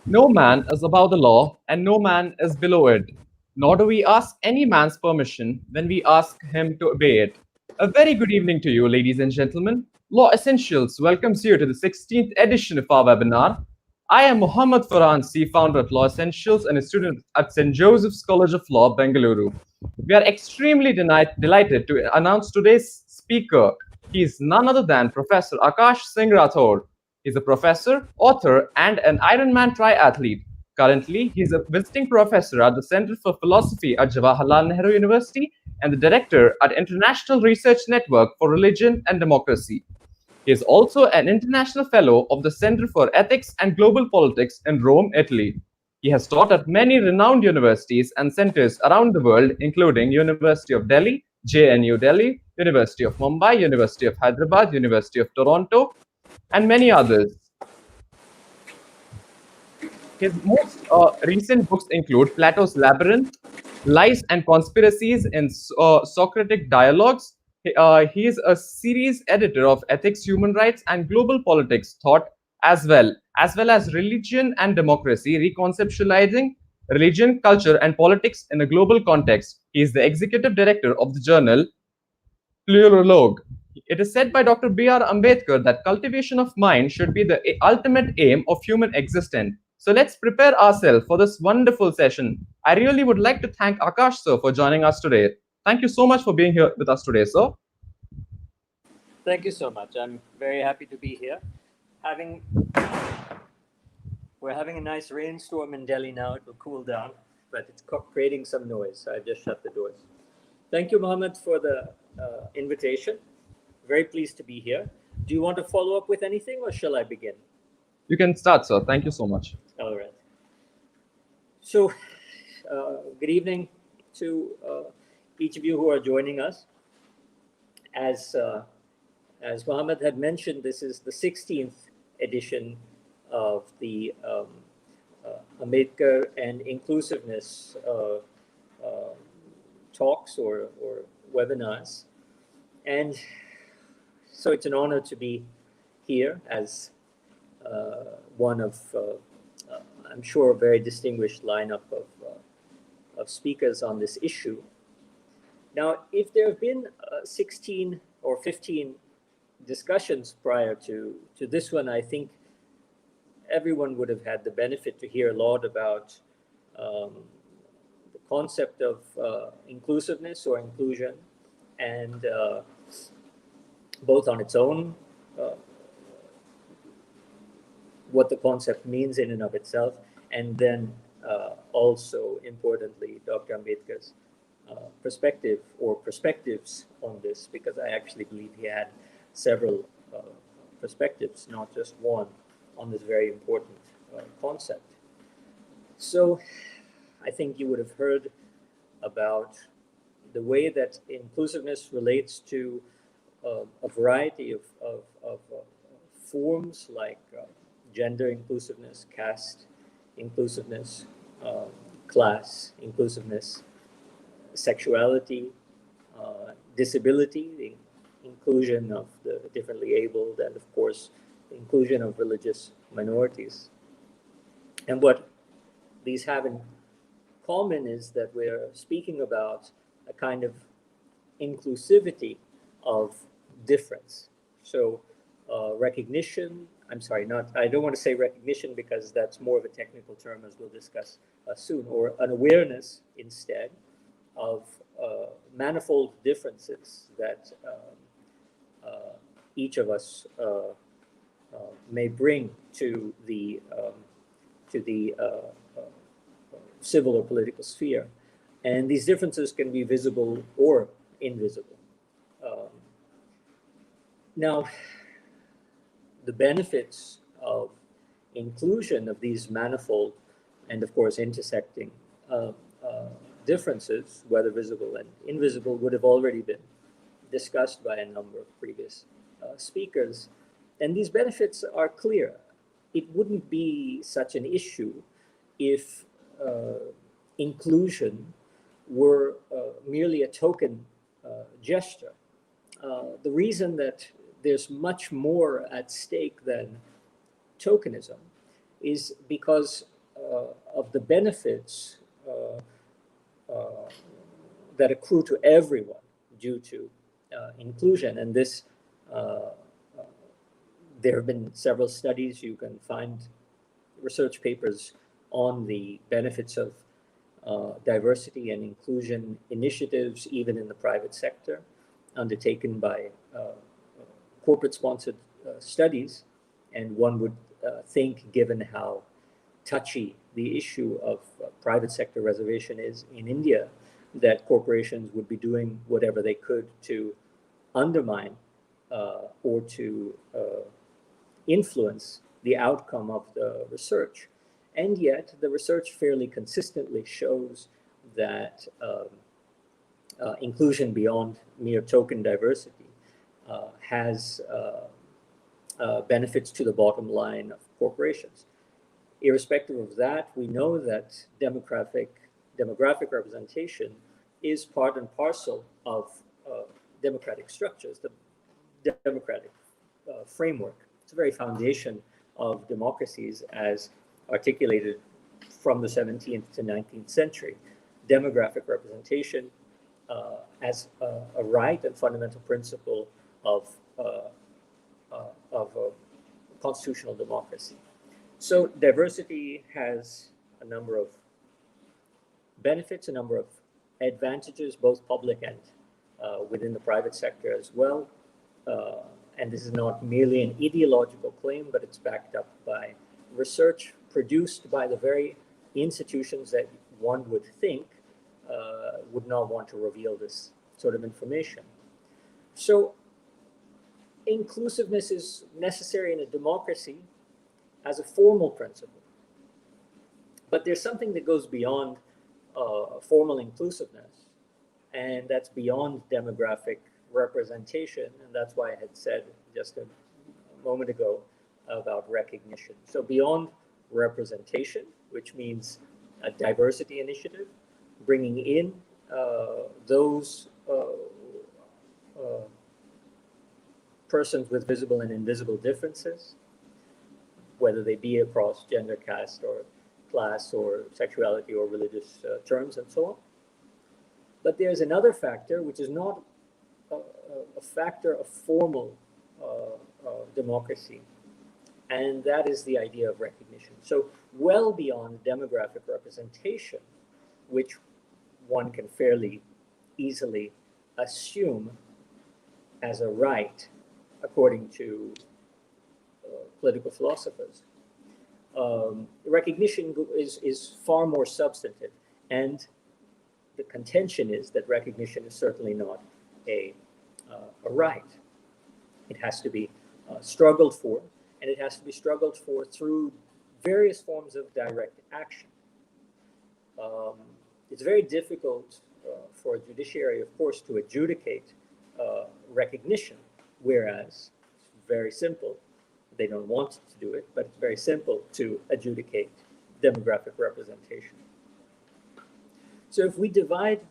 No man is above the law, and no man is below it. Nor do we ask any man's permission when we ask him to obey it. A very good evening to you, ladies and gentlemen. Law Essentials welcomes you to the 16th edition of our webinar. I am Mohammed Farhan, founder of Law Essentials and a student at St. Joseph's College of Law, Bengaluru. We are extremely delighted to announce today's speaker. He is none other than Professor Aakash Singh Rathore. He's a professor, author, and an Ironman triathlete. Currently, he's a visiting professor at the Center for Philosophy at Jawaharlal Nehru University and the director at International Research Network for Religion and Democracy. He is also an international fellow of the Center for Ethics and Global Politics in Rome, Italy. He has taught at many renowned universities and centers around the world, including University of Delhi, JNU Delhi, University of Mumbai, University of Hyderabad, University of Toronto, and many others. His most recent books include Plato's Labyrinth, Lies and Conspiracies in Socratic Dialogues. He is a series editor of Ethics, Human Rights, and Global Politics Thought, as well as Religion and Democracy, reconceptualizing religion, culture, and politics in a global context. He is the executive director of the journal Pluralogue. It is said by Dr. B.R. Ambedkar that cultivation of mind should be the ultimate aim of human existence. So let's prepare ourselves for this wonderful session. I really would like to thank Aakash sir for joining us today. Thank you so much for being here with us today, sir. Thank you so much. I'm very happy to be here. We're having a nice rainstorm in Delhi now. It will cool down, but it's creating some noise. So I just shut the doors. Thank you, Mohammed, for the invitation. Very pleased to be here. Do you want to follow up with anything, or shall I begin? You can start, sir. Thank you so much. All right. So, good evening to each of you who are joining us. As Mohammed had mentioned, this is the 16th edition of the Ambedkar and Inclusiveness talks or webinars. And so it's an honor to be here as one of, I'm sure, a very distinguished lineup of speakers on this issue. Now, if there have been 16 or 15 discussions prior to this one, I think everyone would have had the benefit to hear a lot about the concept of inclusiveness or inclusion, and both on its own, what the concept means in and of itself, and then also importantly, Dr. Ambedkar's perspective or perspectives on this, because I actually believe he had several perspectives, not just one, on this very important concept. So I think you would have heard about the way that inclusiveness relates to a variety of forms like gender inclusiveness, caste inclusiveness, class inclusiveness, sexuality, disability, the inclusion of the differently abled, and of course, the inclusion of religious minorities. And what these have in common is that we're speaking about a kind of inclusivity of difference. So recognition, I don't want to say recognition because that's more of a technical term, as we'll discuss soon, or an awareness instead of manifold differences that each of us may bring to the civil or political sphere. And these differences can be visible or invisible. Now, the benefits of inclusion of these manifold and, of course, intersecting differences, whether visible and invisible, would have already been discussed by a number of previous speakers. And these benefits are clear. It wouldn't be such an issue if inclusion were merely a token gesture. The reason that there's much more at stake than tokenism is because of the benefits that accrue to everyone due to inclusion. And this, there have been several studies. You can find research papers on the benefits of diversity and inclusion initiatives, even in the private sector, undertaken by corporate-sponsored studies. And one would think, given how touchy the issue of private sector reservation is in India, that corporations would be doing whatever they could to undermine or to influence the outcome of the research. And yet, the research fairly consistently shows that inclusion beyond mere token diversity has benefits to the bottom line of corporations. Irrespective of that, we know that demographic representation is part and parcel of democratic structures, the democratic framework. It's the very foundation of democracies as articulated from the 17th to 19th century. Demographic representation as a right and fundamental principle of constitutional democracy. So diversity has a number of benefits, a number of advantages, both public and within the private sector as well. And this is not merely an ideological claim, but it's backed up by research produced by the very institutions that one would think would not want to reveal this sort of information. So inclusiveness is necessary in a democracy as a formal principle. But there's something that goes beyond formal inclusiveness, and that's beyond demographic representation, and that's why I had said just a moment ago about recognition. So beyond representation, which means a diversity initiative, bringing in those persons with visible and invisible differences, whether they be across gender, caste, or class, or sexuality, or religious terms, and so on. But there's another factor, which is not a factor of formal democracy, and that is the idea of recognition. So well beyond demographic representation, which one can fairly easily assume as a right, according to political philosophers. Recognition is far more substantive, and the contention is that recognition is certainly not a right. It has to be struggled for, and it has to be struggled for through various forms of direct action. It's very difficult for a judiciary, of course, to adjudicate recognition, whereas it's very simple. They don't want to do it, but it's very simple to adjudicate demographic representation. So if we divide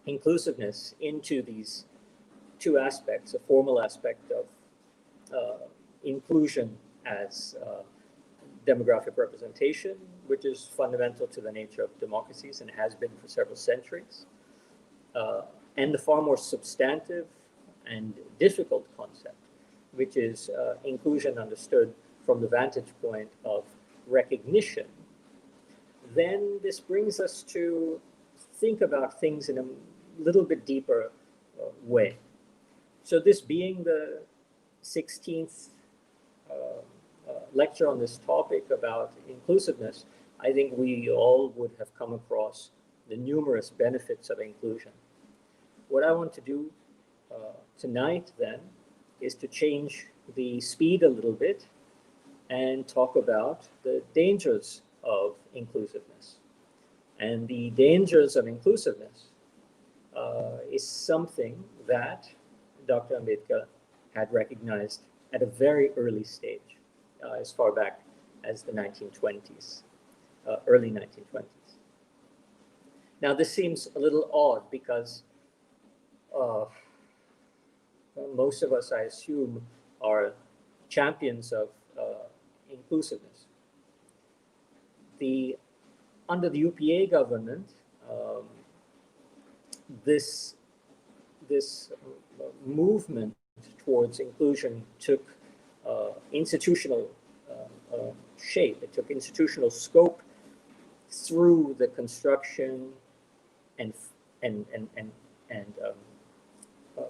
inclusiveness into these two aspects, a formal aspect of inclusion as demographic representation, which is fundamental to the nature of democracies and has been for several centuries, and the far more substantive and difficult concept, which is inclusion understood from the vantage point of recognition, then this brings us to think about things in a little bit deeper way. So this being the 16th lecture on this topic about inclusiveness, I think we all would have come across the numerous benefits of inclusion. What I want to do tonight then is to change the speed a little bit and talk about the dangers of inclusiveness. And the dangers of inclusiveness is something that Dr. Ambedkar had recognized at a very early stage, as far back as the 1920s, early 1920s. Now, this seems a little odd because most of us, I assume, are champions of inclusiveness. Under the UPA government, this movement towards inclusion took institutional shape. It took institutional scope through the construction and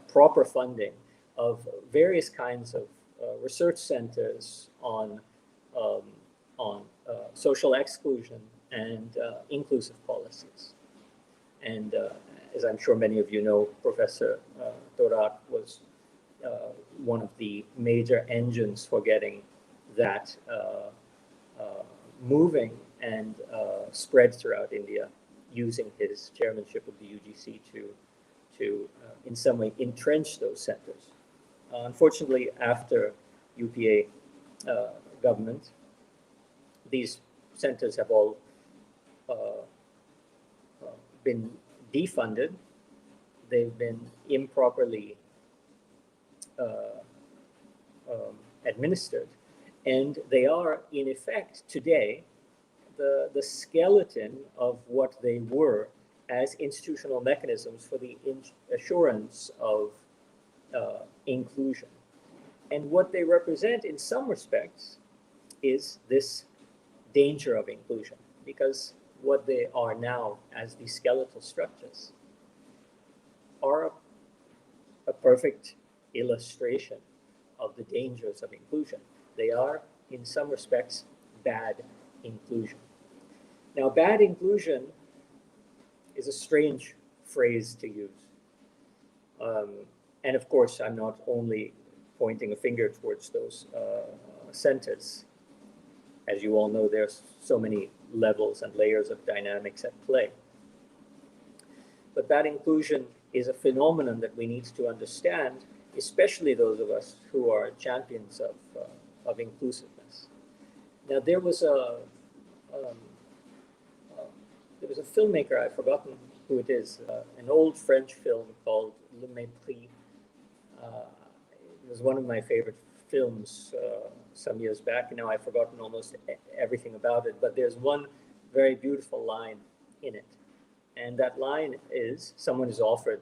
proper funding of various kinds of research centers on social exclusion and inclusive policies. And as I'm sure many of you know, Professor Torat was one of the major engines for getting that moving and spread throughout India, using his chairmanship of the UGC to in some way entrench those centers. Unfortunately, after UPA government, these centers have all been defunded. They've been improperly administered, and they are in effect today the skeleton of what they were as institutional mechanisms for the assurance of inclusion. And what they represent in some respects is this danger of inclusion, because what they are now as the skeletal structures are a perfect illustration of the dangers of inclusion. They are, in some respects, bad inclusion. Now, bad inclusion is a strange phrase to use. And of course, I'm not only pointing a finger towards those centers. As you all know, there's so many levels and layers of dynamics at play. But bad inclusion is a phenomenon that we need to understand, especially those of us who are champions of inclusiveness. Now, there was a filmmaker, I've forgotten who it is, an old French film called Le Mépris. It was one of my favorite films some years back. Now I've forgotten almost everything about it, but there's one very beautiful line in it. And that line is, someone is offered,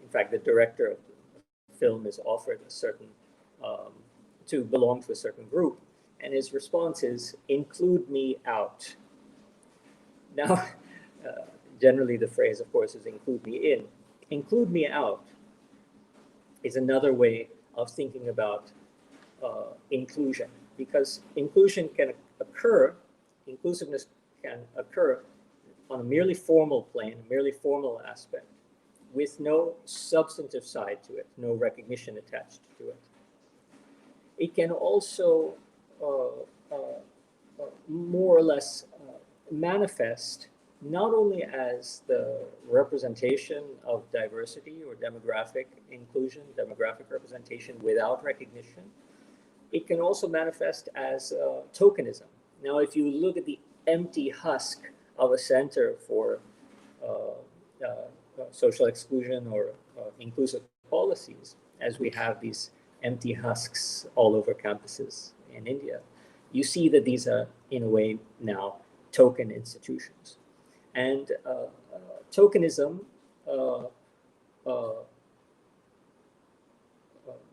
in fact, the director of the film is offered a certain, to belong to a certain group. And his response is, include me out. Now, generally the phrase, of course, is include me in. Include me out is another way of thinking about inclusion, because inclusion can occur, inclusiveness can occur on a merely formal plane, a merely formal aspect, with no substantive side to it, no recognition attached to it. It can also more or less manifest not only as the representation of diversity or demographic inclusion, demographic representation without recognition, it can also manifest as tokenism. Now, if you look at the empty husk of a center for social exclusion or inclusive policies, as we have these empty husks all over campuses in India, you see that these are, in a way, now token institutions. And tokenism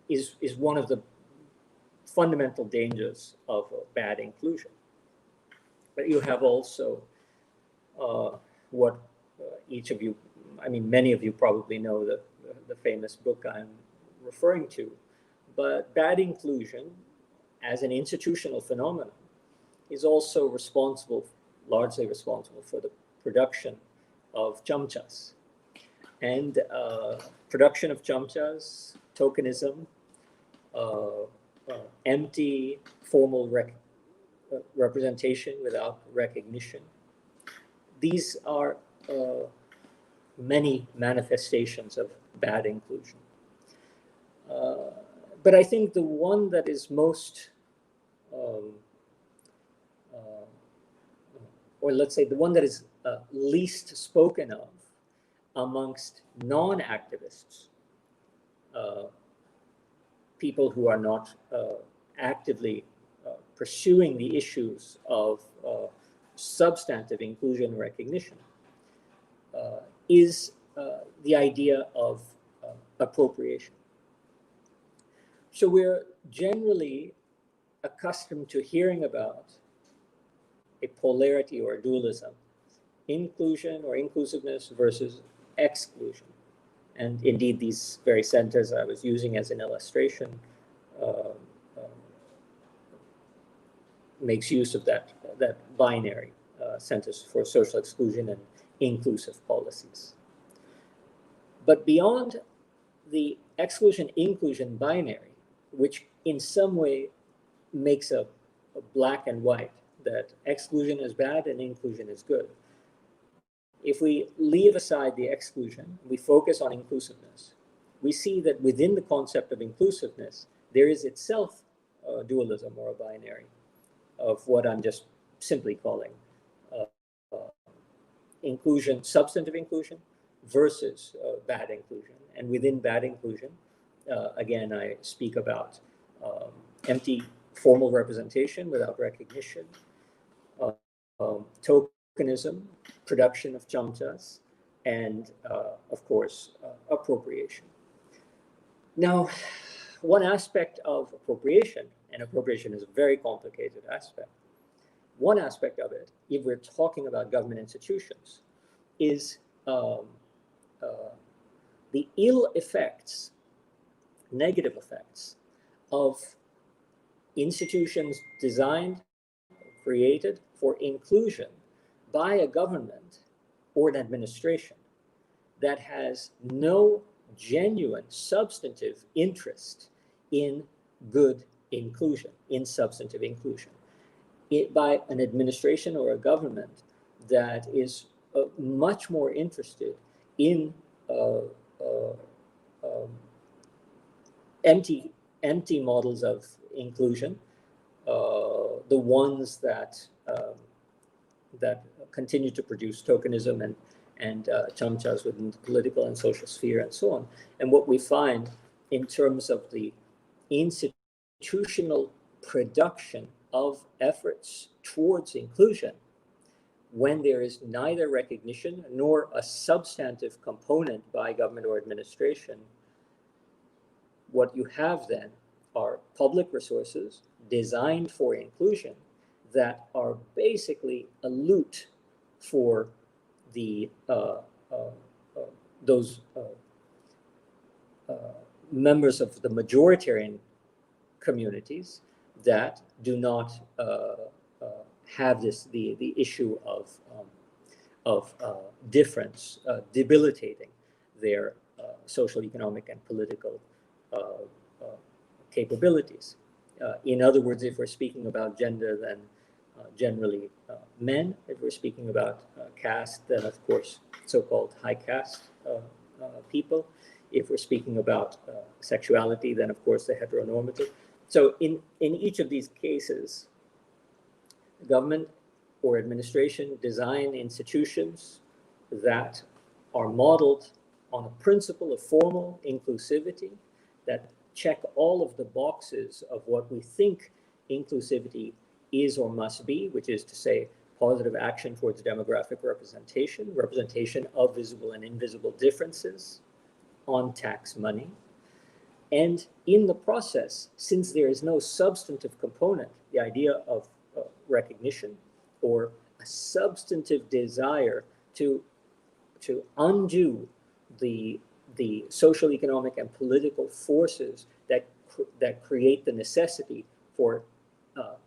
is one of the fundamental dangers of bad inclusion. But you have also what each of you, I mean, many of you probably know the famous book I'm referring to. But bad inclusion, as an institutional phenomenon, is also responsible, largely responsible, for the production of chamchas. And production of chamchas, tokenism, empty formal representation without recognition. These are many manifestations of bad inclusion. But I think the one that is most, or let's say the one that is least spoken of amongst non-activists, people who are not actively pursuing the issues of substantive inclusion and recognition is the idea of appropriation. So we're generally accustomed to hearing about a polarity or a dualism, inclusion or inclusiveness versus exclusion. And indeed, these very centers I was using as an illustration makes use of that binary, Centers for Social Exclusion and Inclusive Policies. But beyond the exclusion-inclusion binary, which in some way makes a black and white, that exclusion is bad and inclusion is good. If we leave aside the exclusion, we focus on inclusiveness, we see that within the concept of inclusiveness, there is itself a dualism or a binary of what I'm just simply calling inclusion, substantive inclusion versus bad inclusion. And within bad inclusion, again, I speak about empty formal representation without recognition, tokenism, production of chamchas, and of course, appropriation. Now, one aspect of appropriation, and appropriation is a very complicated aspect, one aspect of it, if we're talking about government institutions, is the ill effects, negative effects of institutions designed, created for inclusion by a government or an administration that has no genuine substantive interest in good inclusion, in substantive inclusion. By an administration or a government that is much more interested in empty models of inclusion, the ones that continue to produce tokenism and chamchas within the political and social sphere and so on. And what we find in terms of the institutional production of efforts towards inclusion, when there is neither recognition nor a substantive component by government or administration, what you have then are public resources designed for inclusion that are basically a loot for the those members of the majoritarian communities that do not have the issue of difference debilitating their social, economic, and political capabilities. In other words, if we're speaking about gender, then generally men. If we're speaking about caste, then of course so-called high caste people. If we're speaking about sexuality, then of course the heteronormative. So in each of these cases, government or administration design institutions that are modeled on a principle of formal inclusivity that check all of the boxes of what we think inclusivity is or must be, which is to say positive action towards demographic representation, representation of visible and invisible differences on tax money. And in the process, since there is no substantive component, the idea of recognition or a substantive desire to undo the social, economic, and political forces that create the necessity for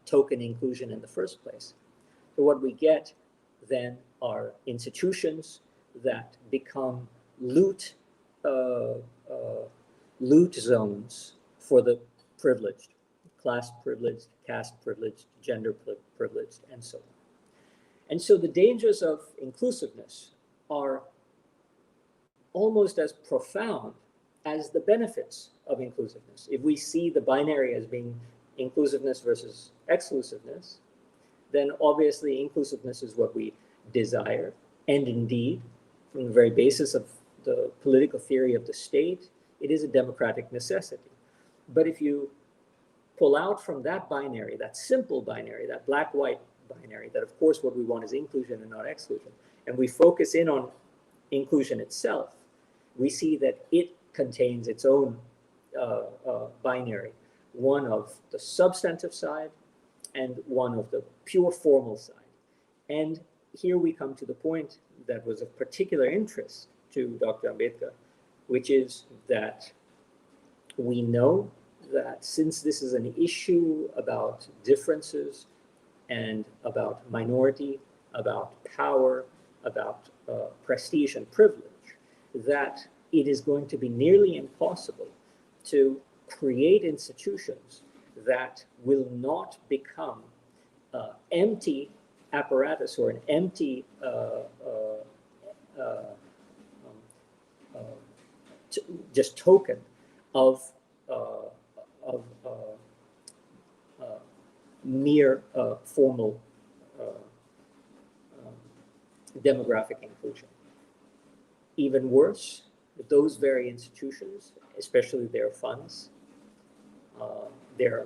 token inclusion in the first place. So what we get then are institutions that become loot zones for the privileged, class privileged, caste privileged, gender privileged, and so on. And so the dangers of inclusiveness are almost as profound as the benefits of inclusiveness. If we see the binary as being inclusiveness versus exclusiveness, then obviously inclusiveness is what we desire. And indeed, from the very basis of the political theory of the state, it is a democratic necessity. But if you pull out from that binary, that simple binary, that black-white binary, that of course what we want is inclusion and not exclusion, and we focus in on inclusion itself, we see that it contains its own binary, one of the substantive side and one of the pure formal side. And here we come to the point that was of particular interest to Dr. Ambedkar, which is that we know that since this is an issue about differences and about minority, about power, about prestige and privilege, that it is going to be nearly impossible to create institutions that will not become empty apparatus or an empty just token of mere formal demographic inclusion. Even worse, those very institutions, especially their funds, their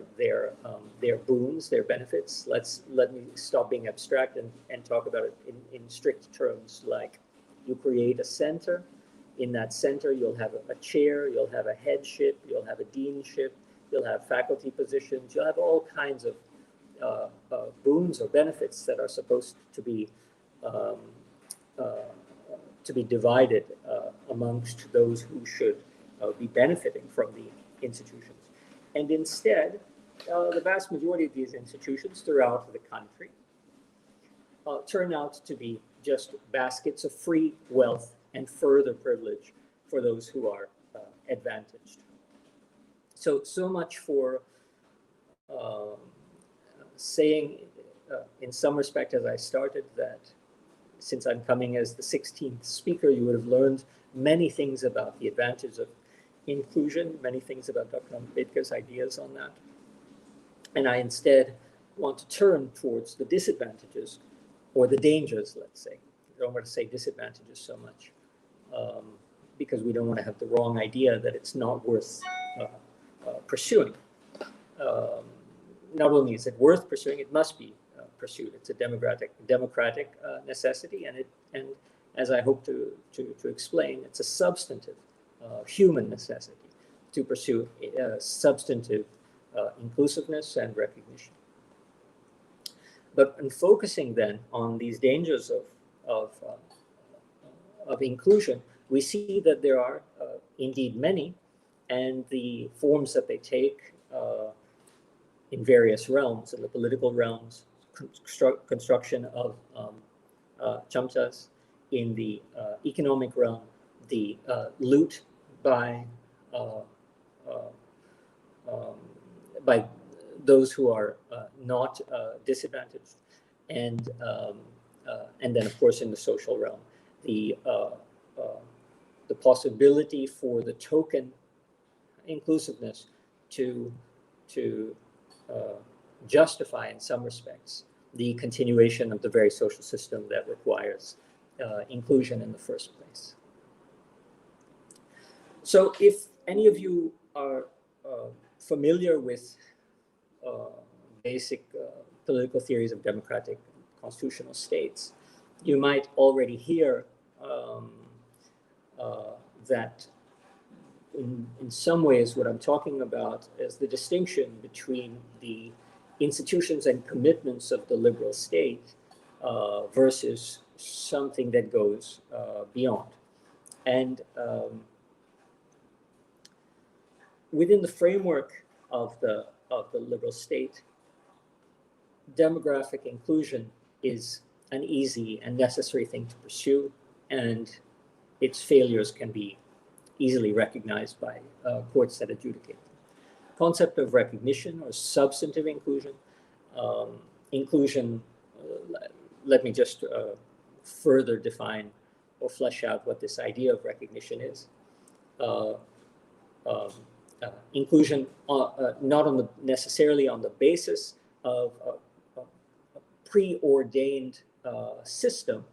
boons, their benefits. Let me stop being abstract and talk about it in strict terms. Like, you create a center. In that center, you'll have a chair, you'll have a headship, you'll have a deanship, you'll have faculty positions, you'll have all kinds of boons or benefits that are supposed to be divided amongst those who should be benefiting from the institutions. And instead, the vast majority of these institutions throughout the country turn out to be just baskets of free wealth and further privilege for those who are advantaged. So much for saying, in some respect, as I started, that since I'm coming as the 16th speaker, you would have learned many things about the advantages of inclusion, many things about Dr. Ambedkar's ideas on that. And I instead want to turn towards the disadvantages or the dangers, let's say. I don't want to say disadvantages so much because we don't want to have the wrong idea that it's not worth pursuing. Not only is it worth pursuing, it must be pursued. It's a democratic necessity, and as I hope to explain, it's a substantive human necessity to pursue substantive inclusiveness and recognition. But in focusing then on these dangers of inclusion, we see that there are indeed many, and the forms that they take in various realms, in the political realms, construction of chamchas, in the economic realm, the loot by those who are not disadvantaged, and then of course in the social realm, the possibility for the token inclusiveness to justify in some respects the continuation of the very social system that requires inclusion in the first place. So if any of you are familiar with basic political theories of democratic constitutional states, you might already hear that in some ways what I'm talking about is the distinction between the institutions and commitments of the liberal state versus something that goes beyond. And within the framework of the liberal state, demographic inclusion is an easy and necessary thing to pursue, and its failures can be easily recognized by courts that adjudicate them. Concept of recognition or substantive inclusion. Let me just further define or flesh out what this idea of recognition is. Inclusion not necessarily on the basis of a preordained system,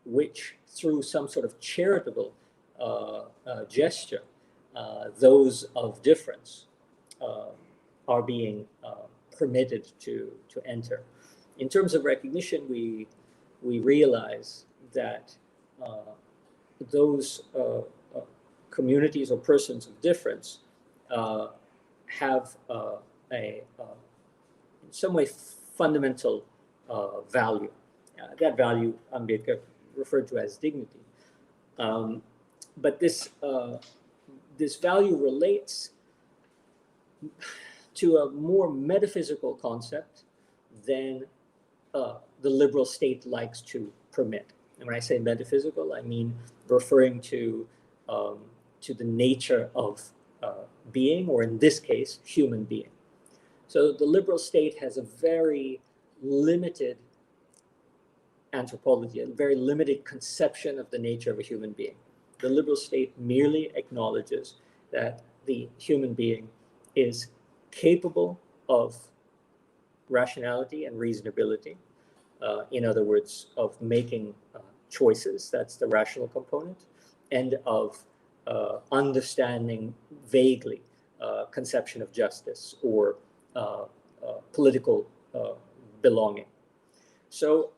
which through some sort of charitable gesture, those of difference are being permitted to enter. In terms of recognition, we realize that those communities or persons of difference have a in some way fundamental value. That value Ambedkar referred to as dignity. But this value relates to a more metaphysical concept than the liberal state likes to permit. And when I say metaphysical, I mean referring to the nature of being, or in this case, human being. So the liberal state has a very limited anthropology, a very limited conception of the nature of a human being. The liberal state merely acknowledges that the human being is capable of rationality and reasonability. In other words, of making choices, that's the rational component, and of understanding vaguely conception of justice or political belonging. So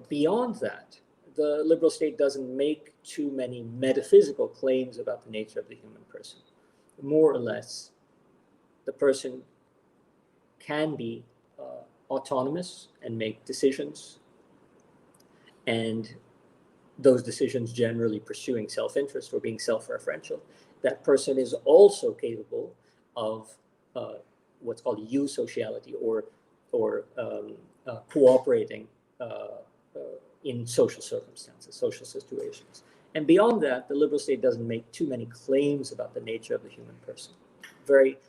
beyond that, the liberal state doesn't make too many metaphysical claims about the nature of the human person. More or less, the person can be autonomous and make decisions, and those decisions generally pursuing self-interest or being self-referential. That person is also capable of what's called eusociality, or cooperating in social circumstances, social situations. And beyond that, the liberal state doesn't make too many claims about the nature of the human person. Very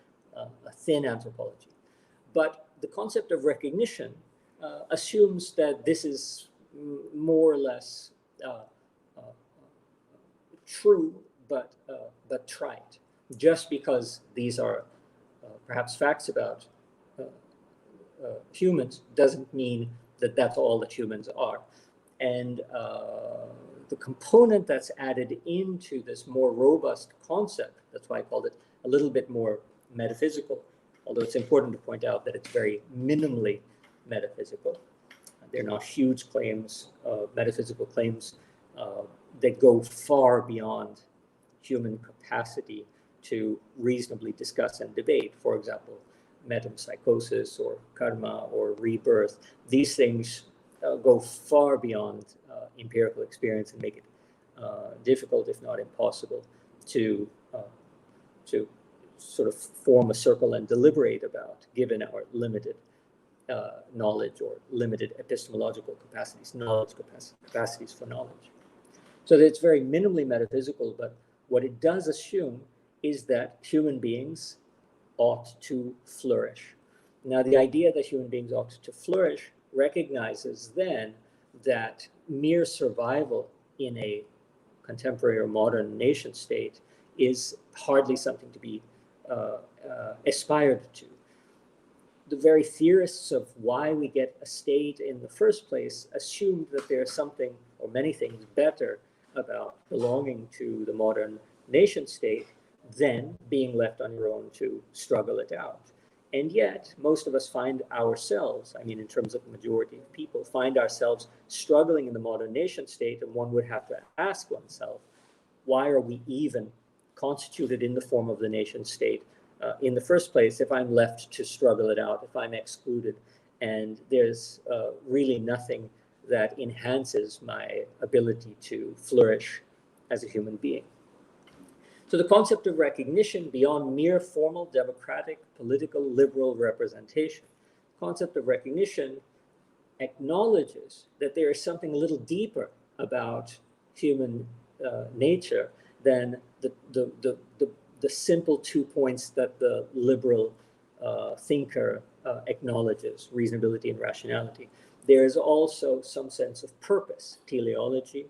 thin anthropology. But the concept of recognition assumes that this is more or less true, but trite. Just because these are perhaps facts about humans doesn't mean that that's all that humans are. And the component that's added into this more robust concept, that's why I called it a little bit more metaphysical, although it's important to point out that it's very minimally metaphysical. They're not huge claims, metaphysical claims that go far beyond human capacity to reasonably discuss and debate. For example, metempsychosis or karma or rebirth. These things go far beyond empirical experience and make it difficult, if not impossible, to sort of form a circle and deliberate about, given our limited knowledge or limited epistemological capacities, capacities for knowledge. So that it's very minimally metaphysical, but what it does assume is that human beings ought to flourish. Now, the idea that human beings ought to flourish recognizes then that mere survival in a contemporary or modern nation state is hardly something to be aspired to. The very theorists of why we get a state in the first place assumed that there's something or many things better about belonging to the modern nation state than being left on your own to struggle it out. And yet, most of us find ourselves, I mean, in terms of the majority of people, find ourselves struggling in the modern nation state, and one would have to ask oneself, why are we even constituted in the form of the nation state in the first place if I'm left to struggle it out, if I'm excluded, and there's really nothing that enhances my ability to flourish as a human being. So the concept of recognition beyond mere formal democratic, political, liberal representation, the concept of recognition acknowledges that there is something a little deeper about human nature than the simple 2 points that the liberal thinker acknowledges, reasonability and rationality. There is also some sense of purpose, teleology,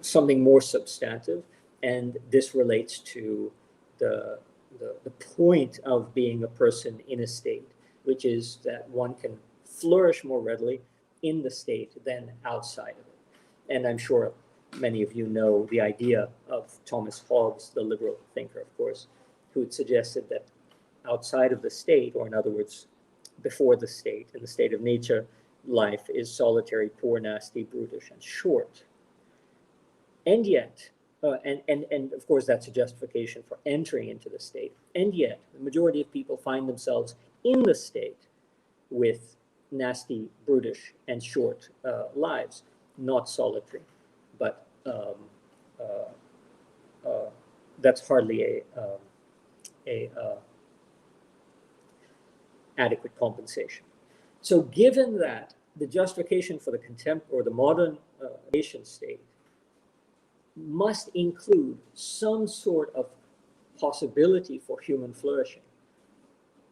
something more substantive, and this relates to the point of being a person in a state, which is that one can flourish more readily in the state than outside of it. And I'm sure Many of you know the idea of Thomas Hobbes, the liberal thinker, of course, who had suggested that outside of the state, or in other words, before the state, in the state of nature, life is solitary, poor, nasty, brutish, and short. And yet, and of course, that's a justification for entering into the state. And yet, the majority of people find themselves in the state with nasty, brutish, and short lives, not solitary. But that's hardly a adequate compensation. So given that the justification for the or the modern nation state must include some sort of possibility for human flourishing,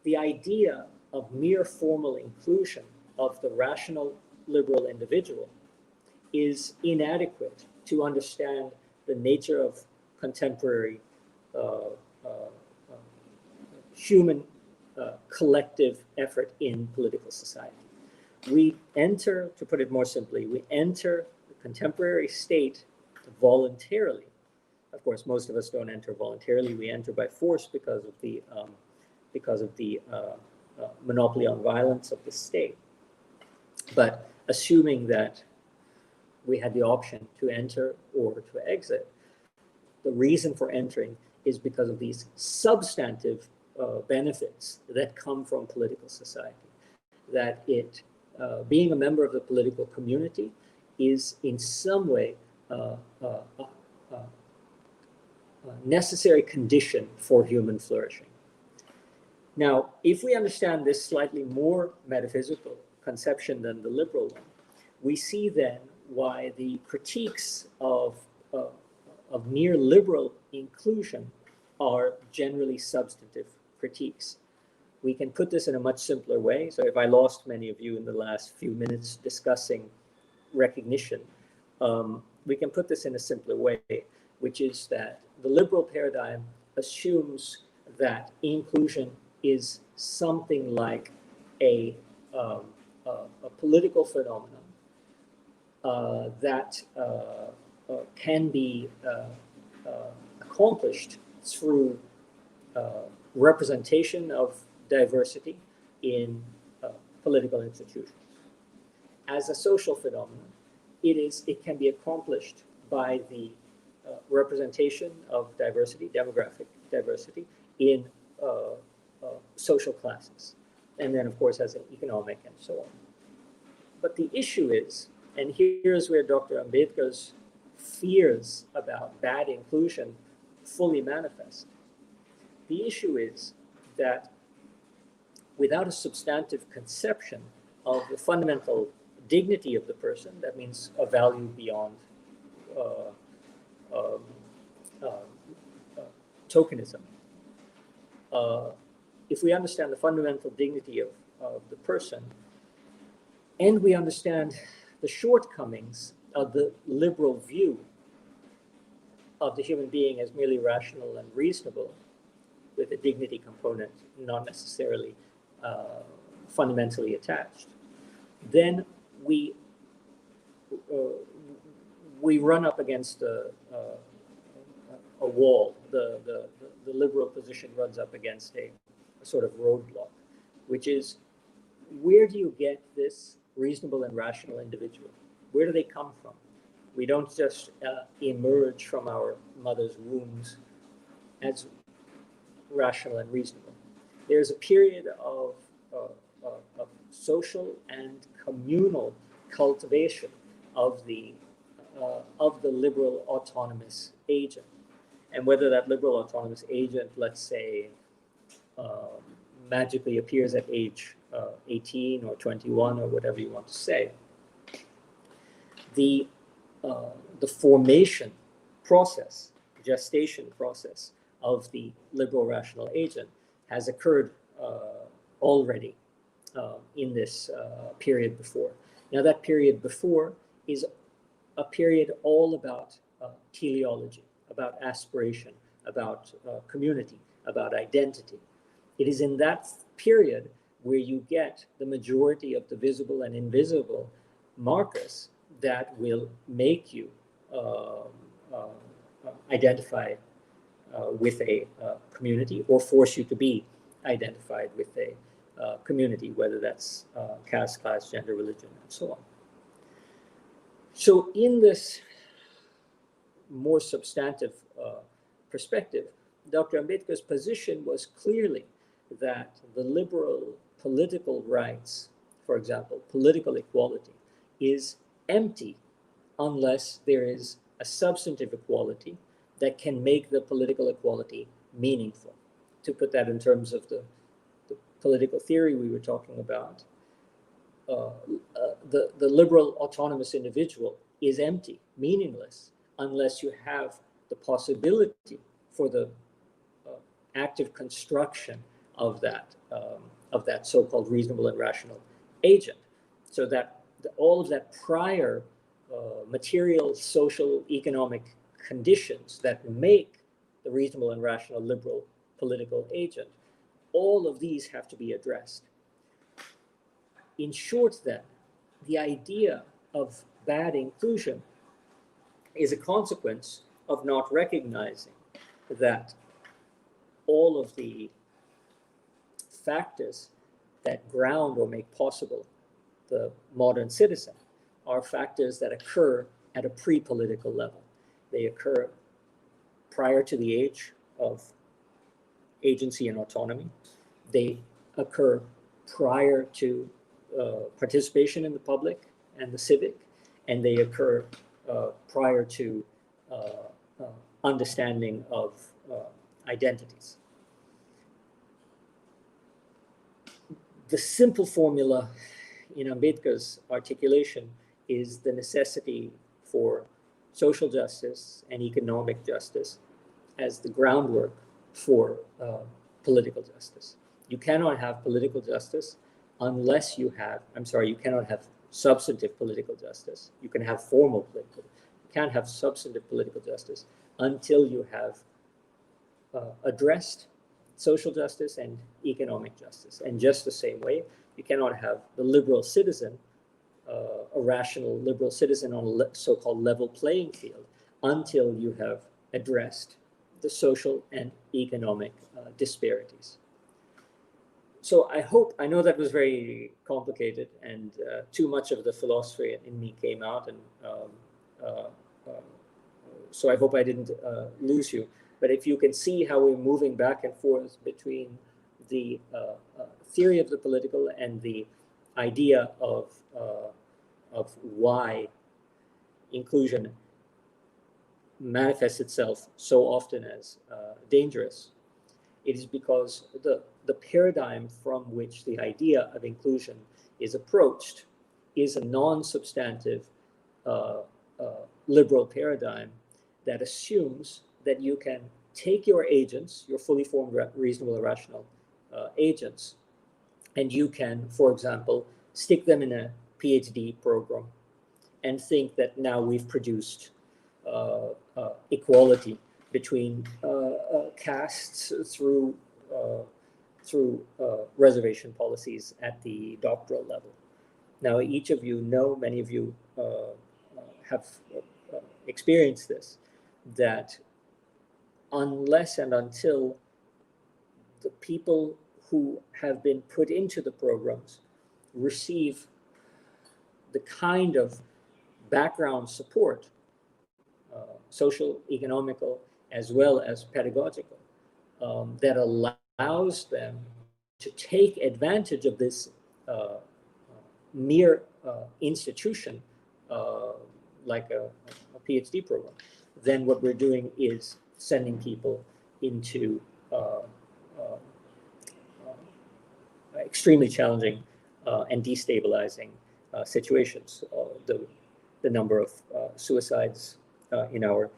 the idea of mere formal inclusion of the rational liberal individual is inadequate to understand the nature of contemporary human collective effort in political society. We enter, to put it more simply, we enter the contemporary state voluntarily. Of course, most of us don't enter voluntarily. We enter by force because of the monopoly on violence of the state. But assuming that we had the option to enter or to exit, the reason for entering is because of these substantive benefits that come from political society. That it, being a member of the political community, is in some way a necessary condition for human flourishing. Now, if we understand this slightly more metaphysical conception than the liberal one, we see then why the critiques of mere liberal inclusion are generally substantive critiques. We can put this in a much simpler way. So if I lost many of you in the last few minutes discussing recognition, we can put this in a simpler way, which is that the liberal paradigm assumes that inclusion is something like a political phenomenon that can be accomplished through representation of diversity in political institutions. As a social phenomenon, it can be accomplished by the representation of diversity, demographic diversity, in social classes, and then of course as an economic and so on. But the issue is, and here's where Dr. Ambedkar's fears about bad inclusion fully manifest. The issue is that without a substantive conception of the fundamental dignity of the person, that means a value beyond tokenism. If we understand the fundamental dignity of the person, and we understand the shortcomings of the liberal view of the human being as merely rational and reasonable, with a dignity component not necessarily fundamentally attached, then we run up against a wall. The liberal position runs up against a sort of roadblock, which is, where do you get this reasonable and rational individual? Where do they come from? We don't just emerge from our mother's wombs as rational and reasonable. There's a period of social and communal cultivation of the liberal autonomous agent. And whether that liberal autonomous agent, let's say, magically appears at age 18 or 21 or whatever you want to say, the formation process, gestation process of the liberal rational agent has occurred already in this period before. Now, that period before is a period all about teleology, about aspiration, about community, about identity. It is in that period where you get the majority of the visible and invisible markers that will make you identify with a community, or force you to be identified with a community, whether that's caste, class, gender, religion, and so on. So in this more substantive perspective, Dr. Ambedkar's position was clearly that the liberal political rights, for example, political equality, is empty unless there is a substantive equality that can make the political equality meaningful. To put that in terms of the political theory we were talking about, the liberal autonomous individual is empty, meaningless, unless you have the possibility for the active construction of that so-called reasonable and rational agent. So that all of that prior material, social, economic conditions that make the reasonable and rational liberal political agent, all of these have to be addressed. In short, then, the idea of bad inclusion is a consequence of not recognizing that all of the factors that ground or make possible the modern citizen are factors that occur at a pre-political level. They occur prior to the age of agency and autonomy. They occur prior to participation in the public and the civic, and they occur prior to understanding of identities. The simple formula in Ambedkar's articulation is the necessity for social justice and economic justice as the groundwork for political justice. You cannot have political justice unless you have, you cannot have substantive political justice. You can have formal political, you can't have substantive political justice until you have addressed social justice and economic justice. And just the same way, you cannot have the liberal citizen, a rational liberal citizen on a so-called level playing field until you have addressed the social and economic disparities. So I know that was very complicated, and too much of the philosophy in me came out, and so I hope I didn't lose you. But if you can see how we're moving back and forth between the theory of the political and the idea of why inclusion manifests itself so often as dangerous, it is because the paradigm from which the idea of inclusion is approached is a non-substantive liberal paradigm that assumes that you can take your agents, your fully formed reasonable and rational agents, and you can, for example, stick them in a PhD program and think that now we've produced equality between castes through reservation policies at the doctoral level. Now, each of you know, many of you have experienced this, that unless and until the people who have been put into the programs receive the kind of background support, social, economical, as well as pedagogical, that allows them to take advantage of this mere institution, like a PhD program, then what we're doing is sending people into extremely challenging and destabilizing situations. The number of suicides in our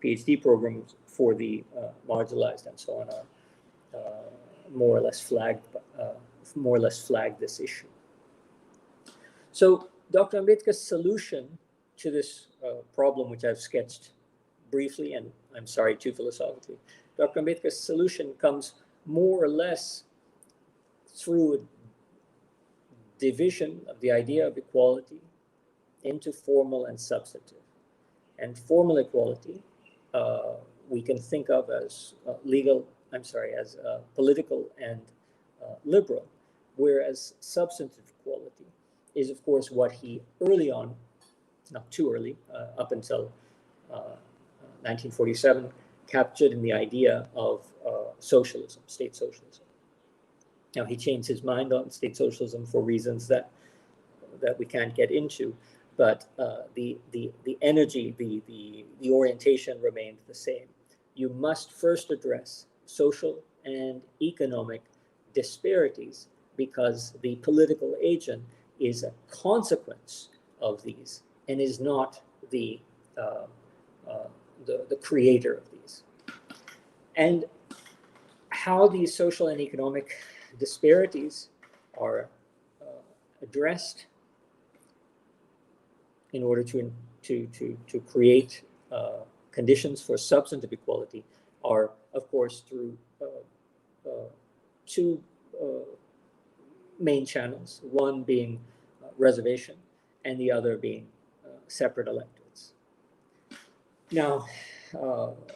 PhD programs for the marginalized and so on are more or less flagged this issue. So Dr. Ambedkar's solution to this problem, which I've sketched briefly, and I'm sorry, too philosophically, Dr. Ambedkar's solution comes more or less through a division of the idea of equality into formal and substantive. And formal equality we can think of as political and liberal, whereas substantive equality is, of course, what he early on, not too early, up until 1947, captured in the idea of socialism, state socialism. Now, he changed his mind on state socialism for reasons that we can't get into, but the energy, the orientation remained the same. You must first address social and economic disparities because the political agent is a consequence of these and is not the creator of these. And how these social and economic disparities are addressed in order to create conditions for substantive equality are, of course, through two main channels, one being reservation and the other being separate electorates. Now,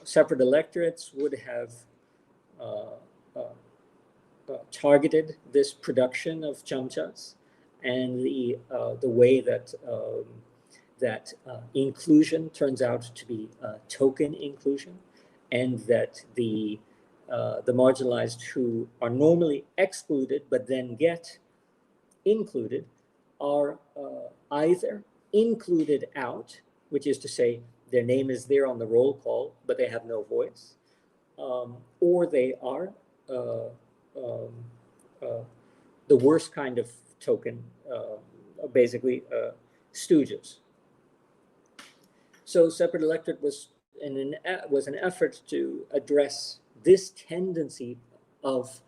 separate electorates would have targeted this production of chamchas and the way that inclusion turns out to be token inclusion, and that the marginalized who are normally excluded but then get included are either included out, which is to say their name is there on the roll call but they have no voice, or they are the worst kind of token, basically stooges. So separate electorate was an effort to address this tendency of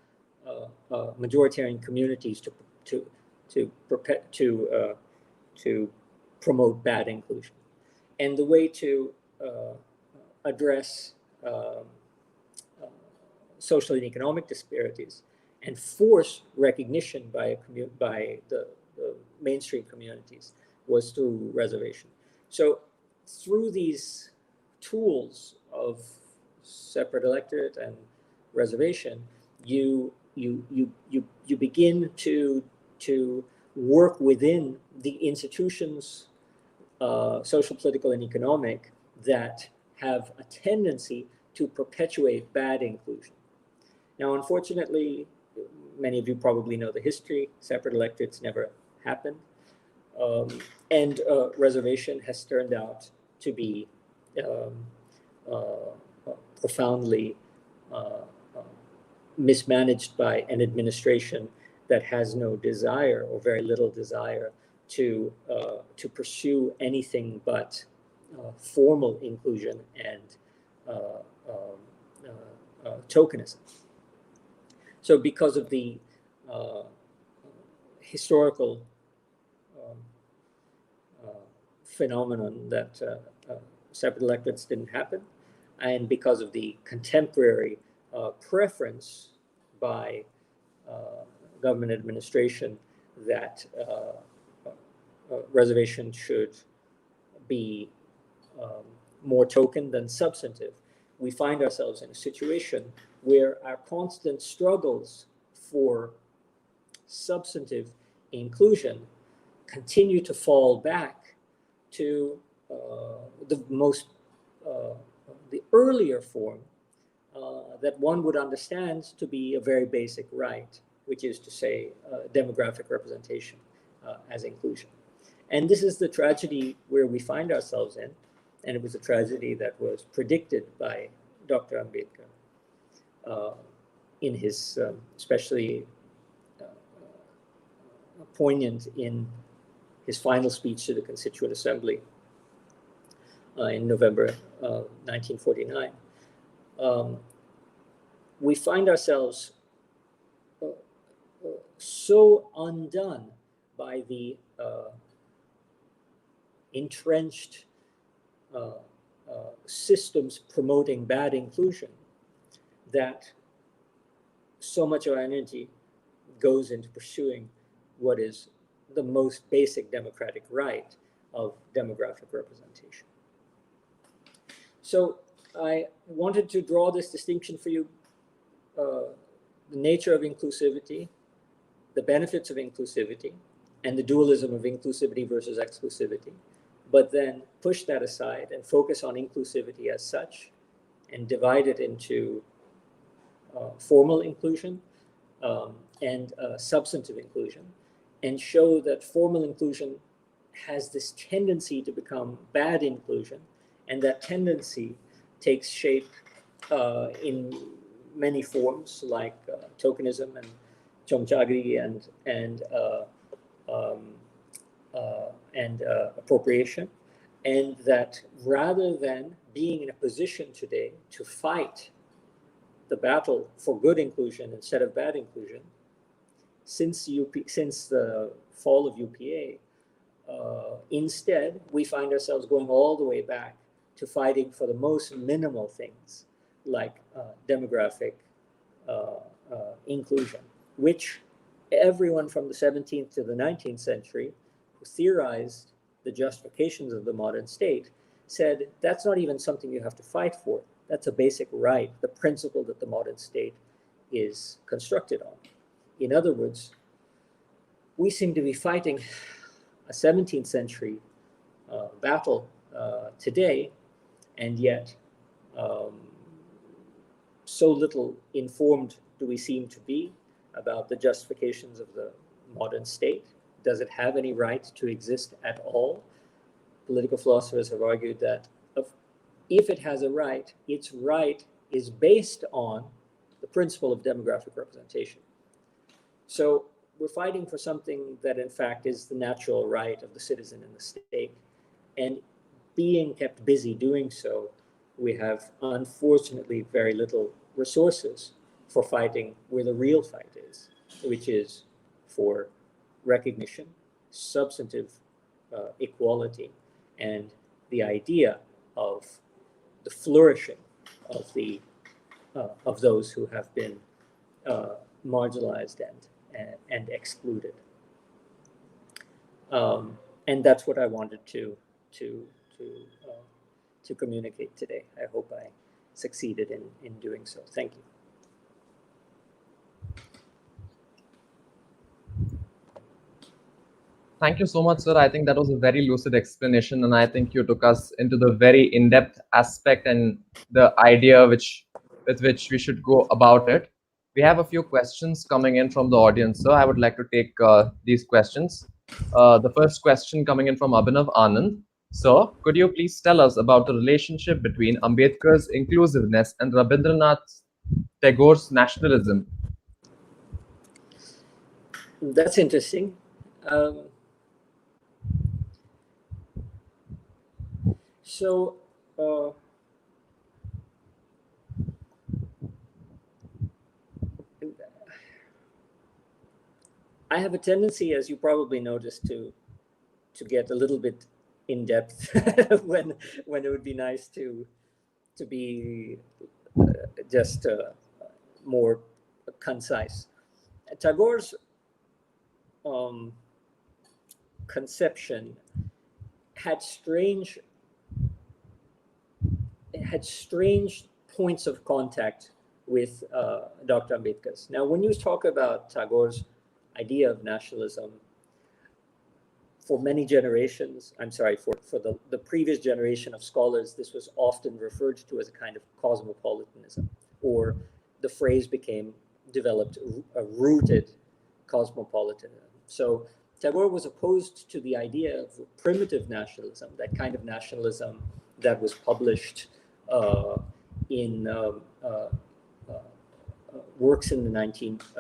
majoritarian communities to promote bad inclusion. And the way to address social and economic disparities and force recognition by the mainstream communities was through reservation. So through these tools of separate electorate and reservation, you begin to work within the institutions, social, political, and economic, that have a tendency to perpetuate bad inclusion. Now, unfortunately, many of you probably know the history. Separate electorates never happened. And reservation has turned out to be profoundly mismanaged by an administration that has no desire, or very little desire, to pursue anything but formal inclusion and tokenism. So because of the historical phenomenon that separate electorates didn't happen, and because of the contemporary preference by government administration that reservation should be more token than substantive, we find ourselves in a situation where our constant struggles for substantive inclusion continue to fall back to the earlier form that one would understand to be a very basic right, which is to say demographic representation as inclusion. And this is the tragedy where we find ourselves in, and it was a tragedy that was predicted by Dr. Ambedkar in his especially poignant in his final speech to the Constituent Assembly in November 1949. We find ourselves so undone by the entrenched systems promoting bad inclusion that so much of our energy goes into pursuing what is the most basic democratic right of demographic representation. So I wanted to draw this distinction for you, the nature of inclusivity, the benefits of inclusivity, and the dualism of inclusivity versus exclusivity, but then push that aside and focus on inclusivity as such and divide it into formal inclusion and substantive inclusion, and show that formal inclusion has this tendency to become bad inclusion, and that tendency takes shape in many forms like tokenism and chongchagri and appropriation, and that rather than being in a position today to fight the battle for good inclusion instead of bad inclusion, since the fall of UPA, instead we find ourselves going all the way back to fighting for the most minimal things like demographic inclusion, which everyone from the 17th to the 19th century who theorized the justifications of the modern state said that's not even something you have to fight for. That's a basic right, the principle that the modern state is constructed on. In other words, we seem to be fighting a 17th century battle today, and yet so little informed do we seem to be about the justifications of the modern state. Does it have any right to exist at all? Political philosophers have argued that if it has a right, its right is based on the principle of demographic representation. So we're fighting for something that in fact is the natural right of the citizen in the state. And being kept busy doing so, we have unfortunately very little resources for fighting where the real fight is, which is for recognition, substantive equality, and the idea of the flourishing of those who have been marginalized and excluded. And that's what I wanted to communicate today. I hope I succeeded in doing so. Thank you. Thank you so much, sir. I think that was a very lucid explanation, and I think you took us into the very in-depth aspect and the idea with which we should go about it. We have a few questions coming in from the audience, so I would like to take these questions. The first question coming in from Abhinav Anand. So, could you please tell us about the relationship between Ambedkar's inclusiveness and Rabindranath Tagore's nationalism? That's interesting. So I have a tendency, as you probably noticed, to get a little bit in depth when it would be nice to be just more concise. Tagore's conception had strange points of contact with Dr. Ambedkar's. Now, when you talk about Tagore's idea of nationalism, for many generations, for the previous generation of scholars, this was often referred to as a kind of cosmopolitanism, or the phrase developed a rooted cosmopolitanism. So Tagore was opposed to the idea of primitive nationalism, that kind of nationalism that was published in works in the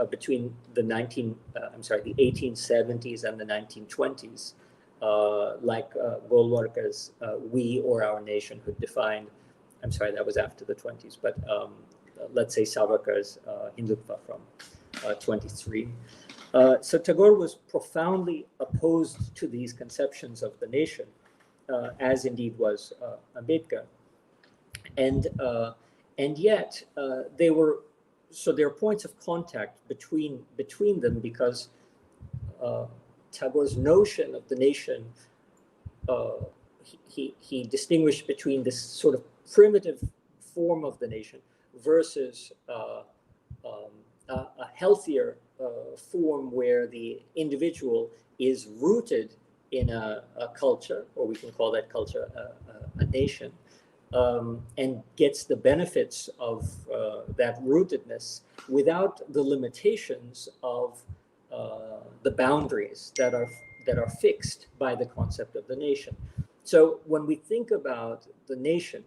between the 1870s and the 1920s, like Golwarkar's "We or Our Nationhood" defined. I'm sorry, that was after the 20s, but let's say Savarkar's Hindutva from 23. So Tagore was profoundly opposed to these conceptions of the nation, as indeed was Ambedkar, and yet there are points of contact between them, because Tagore's notion of the nation, he distinguished between this sort of primitive form of the nation versus a healthier form where the individual is rooted in a culture, or we can call that culture a nation, and gets the benefits of that rootedness without the limitations of the boundaries that are fixed by the concept of the nation. So when we think about the nation,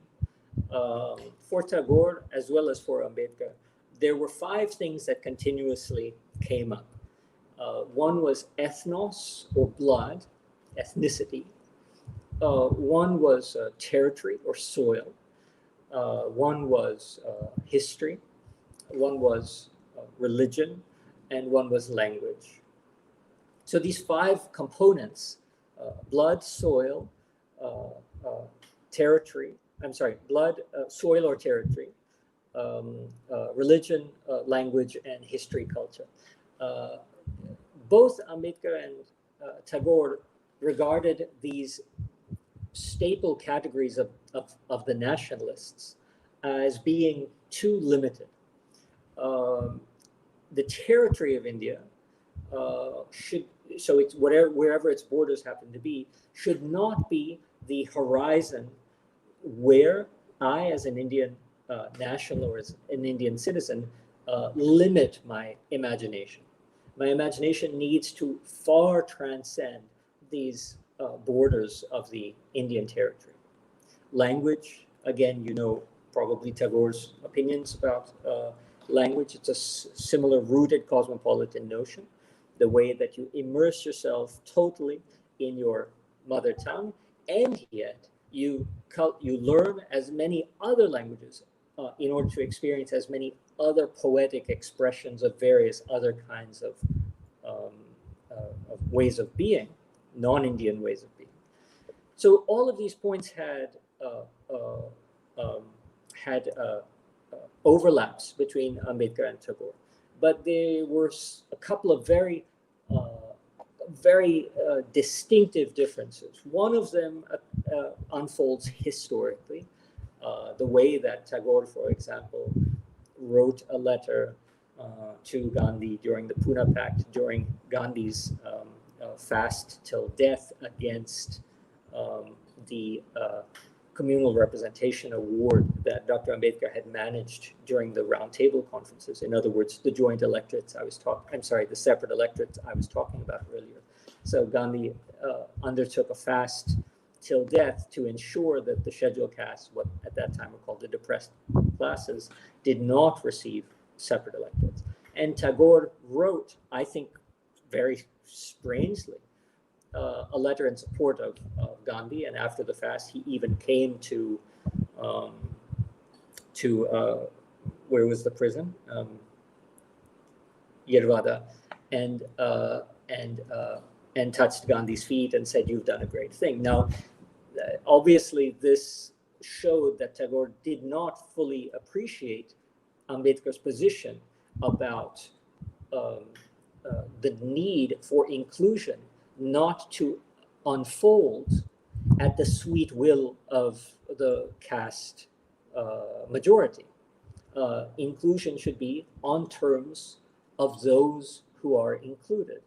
for Tagore as well as for Ambedkar, there were five things that continuously came up. One was ethnos, or blood, ethnicity. One was territory or soil. One was history. One was religion, and one was language. So these five components, blood, soil, territory, I'm sorry, blood, soil or territory, religion, language, and history, culture. Both Ambedkar and Tagore regarded these staple categories of the nationalists as being too limited. The territory of India should, so it's wherever its borders happen to be, should not be the horizon where I, as an Indian national or as an Indian citizen, limit my imagination. My imagination needs to far transcend these borders of the Indian territory. Language, again, you know probably Tagore's opinions about language. It's a similar rooted cosmopolitan notion, the way that you immerse yourself totally in your mother tongue, and yet you learn as many other languages in order to experience as many other poetic expressions of various other kinds of ways of being, non-Indian ways of being. So all of these points had overlaps between Ambedkar and Tagore, but there were a couple of very distinctive differences. One of them unfolds historically, the way that Tagore, for example, wrote a letter to Gandhi during the Pune Pact, during Gandhi's fast till death against the communal representation award that Dr. Ambedkar had managed during the roundtable conferences. In other words, the joint electorates the separate electorates I was talking about earlier. So Gandhi undertook a fast till death to ensure that the scheduled castes, what at that time were called the depressed classes, did not receive separate electorates. And Tagore wrote, I think very strangely, a letter in support of Gandhi, and after the fast, he even came to where was the prison, Yerwada, and touched Gandhi's feet and said, "You've done a great thing." Now, obviously, this showed that Tagore did not fully appreciate Ambedkar's position about the need for inclusion not to unfold at the sweet will of the caste majority. Inclusion should be on terms of those who are included.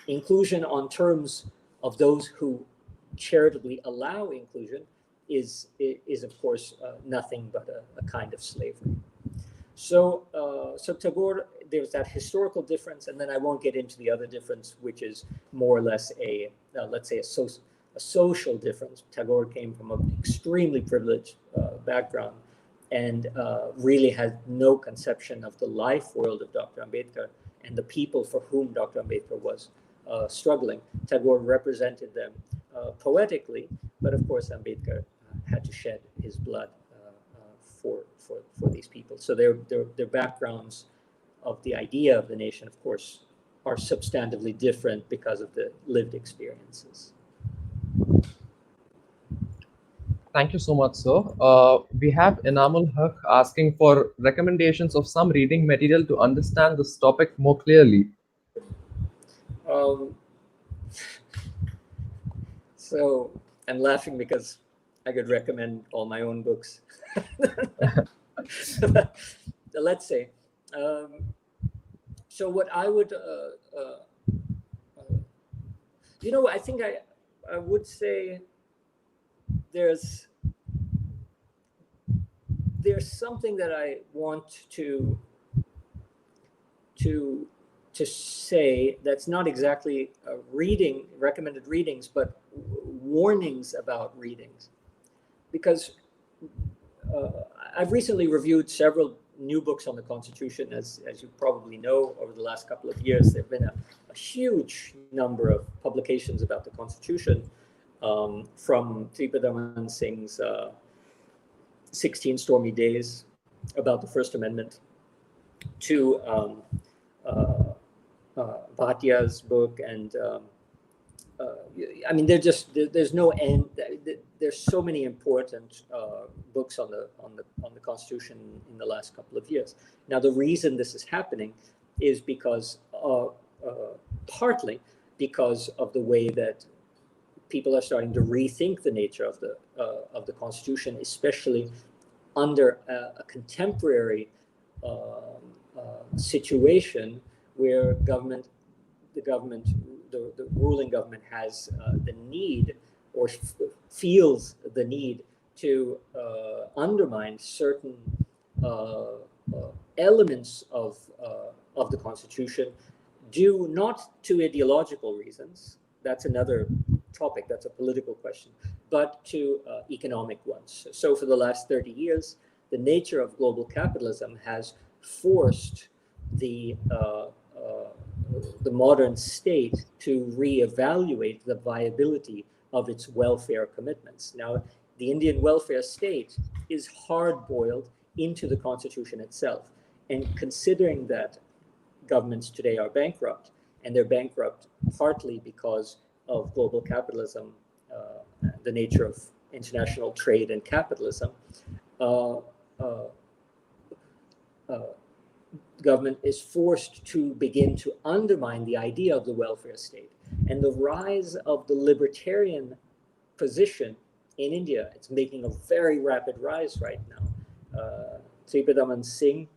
Inclusion on terms of those who charitably allow inclusion is of course nothing but a kind of slavery. So Tagore, there's that historical difference, and then I won't get into the other difference, which is more or less let's say a social difference. Tagore came from an extremely privileged background and really had no conception of the life world of Dr. Ambedkar and the people for whom Dr. Ambedkar was struggling. Tagore represented them poetically, but of course Ambedkar had to shed his blood for these people. So their backgrounds of the idea of the nation, of course, are substantively different because of the lived experiences. Thank you so much, sir. We have Enamul Haq asking for recommendations of some reading material to understand this topic more clearly. So I'm laughing because I could recommend all my own books. Let's say. So what I would, I think I would say there's something that I want to say that's not exactly recommended readings, but warnings about readings. Because I've recently reviewed several new books on the Constitution. As you probably know, over the last couple of years, there have been a huge number of publications about the Constitution, from Triathlete Singh's 16 Stormy Days about the First Amendment to Bhatia's book, and I mean, there's no end. There's so many important books on the Constitution in the last couple of years. Now, the reason this is happening is because partly because of the way that people are starting to rethink the nature of the Constitution, especially under a contemporary situation where the ruling government has the need, or feels the need, to undermine certain elements of the Constitution, due not to ideological reasons. That's another topic, that's a political question, but to economic ones. So for the last 30 years, the nature of global capitalism has forced the modern state to reevaluate the viability of its welfare commitments. Now, the Indian welfare state is hard-boiled into the Constitution itself. And considering that governments today are bankrupt, and they're bankrupt partly because of global capitalism, the nature of international trade and capitalism, government is forced to begin to undermine the idea of the welfare state. And the rise of the libertarian position in India, it's making a very rapid rise right now. Triathlete Singh,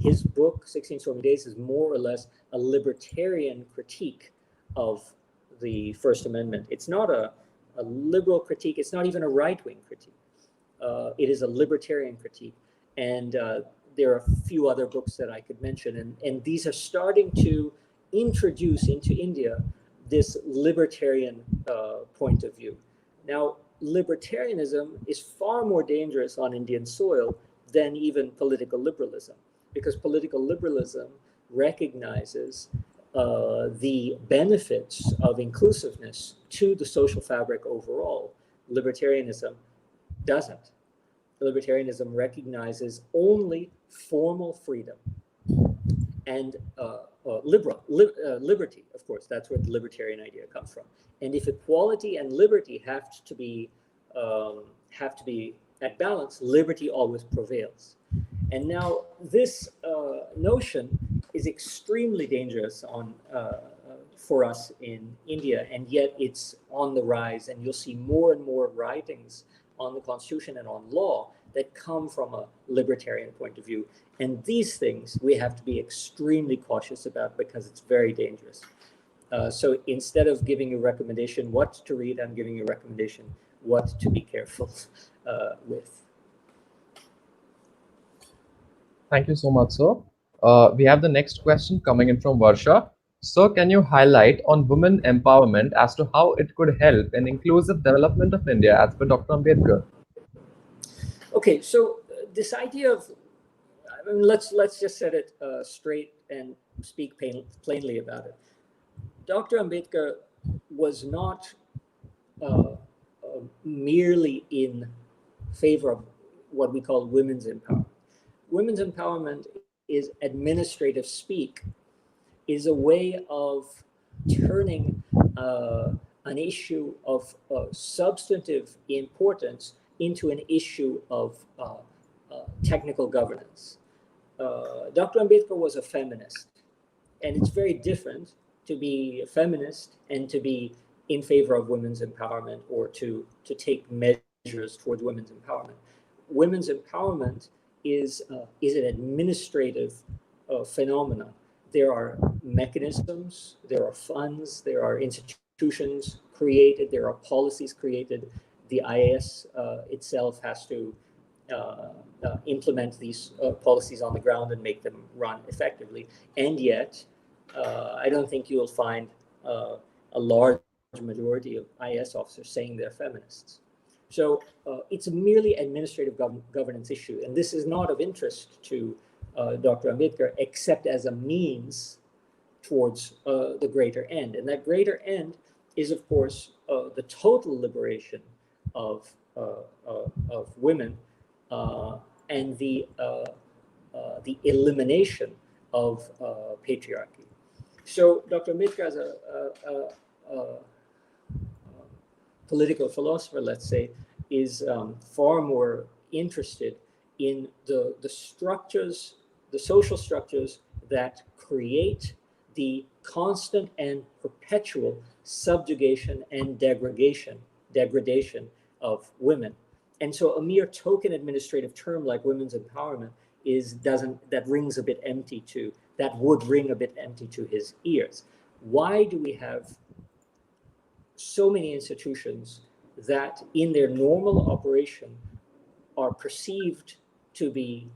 his book, 16 Stormy Days, is more or less a libertarian critique of the First Amendment. It's not a liberal critique. It's not even a right-wing critique. It is a libertarian critique. And there are a few other books that I could mention. And these are starting to introduce into India this libertarian point of view. Now, libertarianism is far more dangerous on Indian soil than even political liberalism, because political liberalism recognizes the benefits of inclusiveness to the social fabric overall. Libertarianism doesn't. Libertarianism recognizes only formal freedom and liberty. Of course, that's where the libertarian idea comes from. And if equality and liberty have to be at balance, liberty always prevails. And now this notion is extremely dangerous for us in India, and yet it's on the rise. And you'll see more and more writings on the Constitution and on law that come from a libertarian point of view. And these things we have to be extremely cautious about, because it's very dangerous. So instead of giving you a recommendation what to read, I'm giving you a recommendation what to be careful with. Thank you so much, sir. We have the next question coming in from Varsha. Sir, can you highlight on women empowerment as to how it could help in inclusive development of India as per Dr. Ambedkar? Okay, so this idea of, I mean, let's just set it straight and speak plainly about it. Dr. Ambedkar was not merely in favor of what we call women's empowerment. Women's empowerment is administrative speak, is a way of turning an issue of substantive importance into an issue of technical governance. Dr. Ambedkar was a feminist, and it's very different to be a feminist and to be in favor of women's empowerment, or to take measures measures towards women's empowerment. Women's empowerment is an administrative phenomenon. There are mechanisms, there are funds, there are institutions created, there are policies created. The IAS itself has to implement these policies on the ground and make them run effectively. And yet, I don't think you'll find a large majority of IAS officers saying they're feminists. So it's a merely administrative governance issue. And this is not of interest to Dr. Ambedkar, except as a means towards the greater end. And that greater end is, of course, the total liberation of women and the elimination of patriarchy. So Dr. Ambedkar, as a political philosopher, let's say, is far more interested in the structures, the social structures that create the constant and perpetual subjugation and degradation of women. And so a mere token administrative term like women's empowerment would ring a bit empty to his ears. Why do we have so many institutions that in their normal operation are perceived to be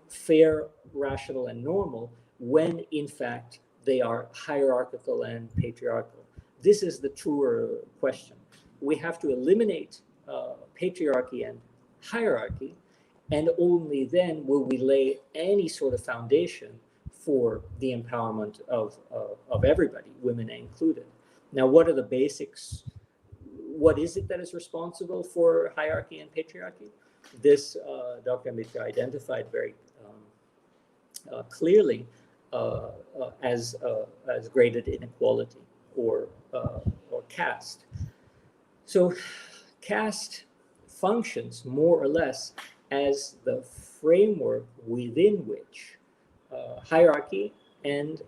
fair, rational, and normal, when in fact they are hierarchical and patriarchal? This is the truer question. We have to eliminate patriarchy and hierarchy, and only then will we lay any sort of foundation for the empowerment of everybody, women included. Now, what are the basics? What is it that is responsible for hierarchy and patriarchy? This Dr. Ambedkar identified very clearly as graded inequality or caste. So caste functions more or less as the framework within which hierarchy and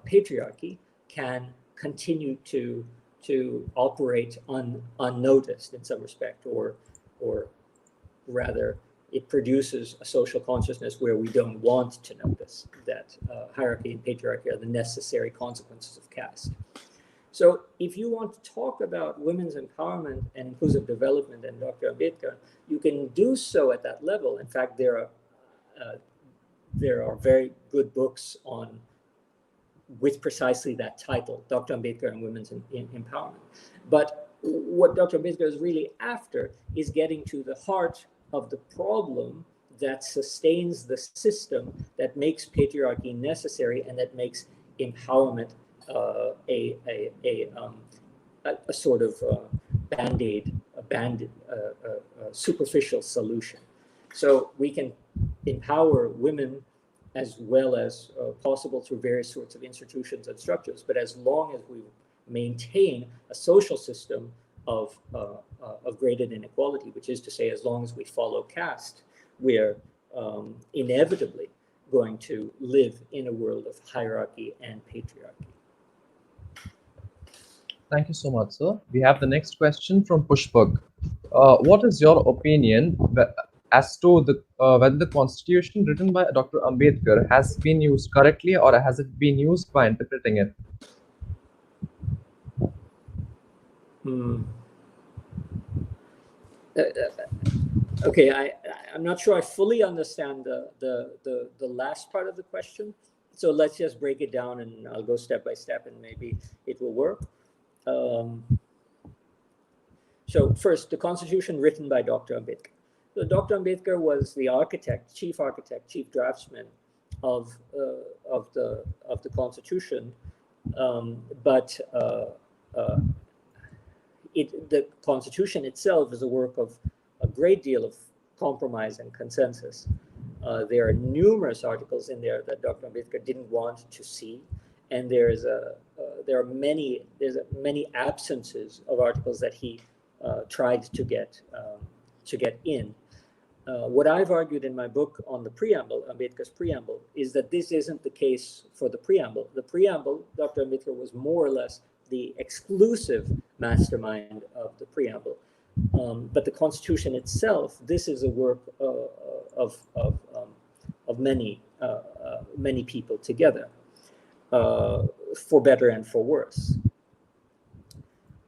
patriarchy can continue to operate unnoticed in some respect, or rather, it produces a social consciousness where we don't want to notice that hierarchy and patriarchy are the necessary consequences of caste. So if you want to talk about women's empowerment and inclusive development and Dr. Ambedkar, you can do so at that level. In fact, there are very good books with precisely that title, Dr. Ambedkar and Women's Empowerment. But what Dr. Ambedkar is really after is getting to the heart of the problem that sustains the system that makes patriarchy necessary and that makes empowerment a sort of band-aid, a superficial solution. So we can empower women as well as possible through various sorts of institutions and structures, but as long as we maintain a social system of graded inequality, which is to say, as long as we follow caste, we're inevitably going to live in a world of hierarchy and patriarchy. Thank you so much, sir. We have the next question from Pushpak. What is your opinion as to whether the constitution written by Dr. Ambedkar has been used correctly, or has it been used by interpreting it? Okay, I'm not sure I fully understand the last part of the question. So let's just break it down and I'll go step by step and maybe it will work. So first, the constitution written by Dr. Ambedkar. So Dr. Ambedkar was the chief draftsman of the constitution, but the constitution itself is a work of a great deal of compromise and consensus. There are numerous articles in there that Dr. Ambedkar didn't want to see, and there are many absences of articles that he tried to get in. What I've argued in my book on the preamble, Ambedkar's preamble, is that this isn't the case for the preamble. The preamble, Dr. Ambedkar was more or less the exclusive mastermind of the preamble. But the Constitution itself, this is a work of many people together, for better and for worse.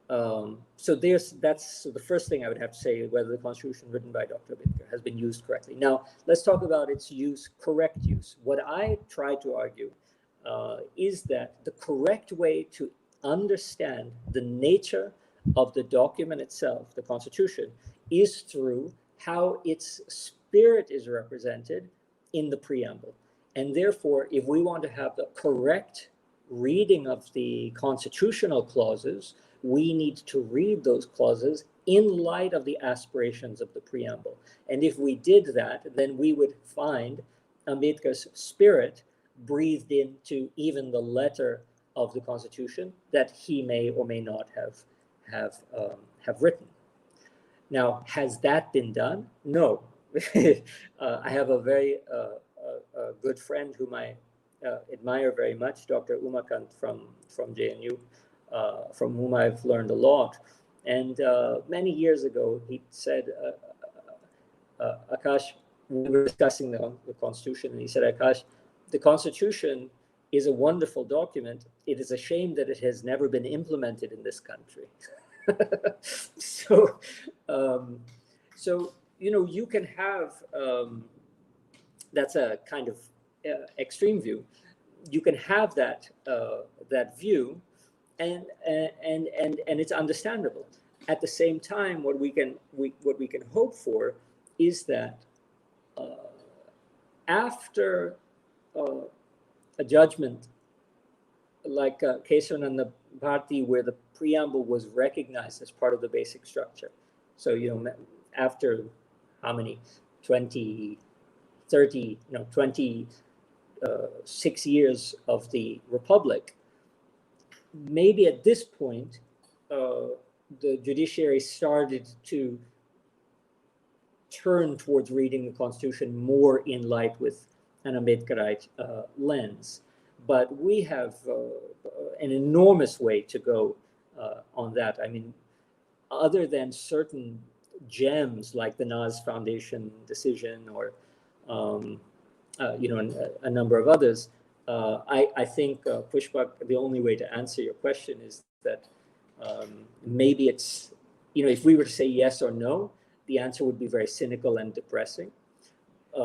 So that's the first thing I would have to say, whether the Constitution written by Dr. Ambedkar has been used correctly. Now, let's talk about its use, correct use. What I try to argue is that the correct way to understand the nature of the document itself, the Constitution, is through how its spirit is represented in the preamble. And therefore, if we want to have the correct reading of the constitutional clauses, we need to read those clauses in light of the aspirations of the preamble. And if we did that, then we would find Ambedkar's spirit breathed into even the letter of the Constitution that he may or may not have written. Now, has that been done? No. I have a very good friend whom I admire very much, Dr. Umakant from JNU, from whom I've learned a lot. And many years ago, he said, Aakash, we were discussing the Constitution, and he said, Aakash, the Constitution is a wonderful document. It is a shame that it has never been implemented in this country. So, you can have, that's a kind of extreme view. You can have that view, and it's understandable. At the same time, what we can hope for is that after a judgment like Kesavananda Bharati, where the preamble was recognized as part of the basic structure. So, after how many, 26 years of the Republic, maybe at this point, the judiciary started to turn towards reading the Constitution more in light with an Ambedkarite lens. But we have an enormous way to go on that. I mean, other than certain gems like the Naz Foundation decision or a number of others, I think, Pushpak, the only way to answer your question is that maybe it's, if we were to say yes or no, the answer would be very cynical and depressing.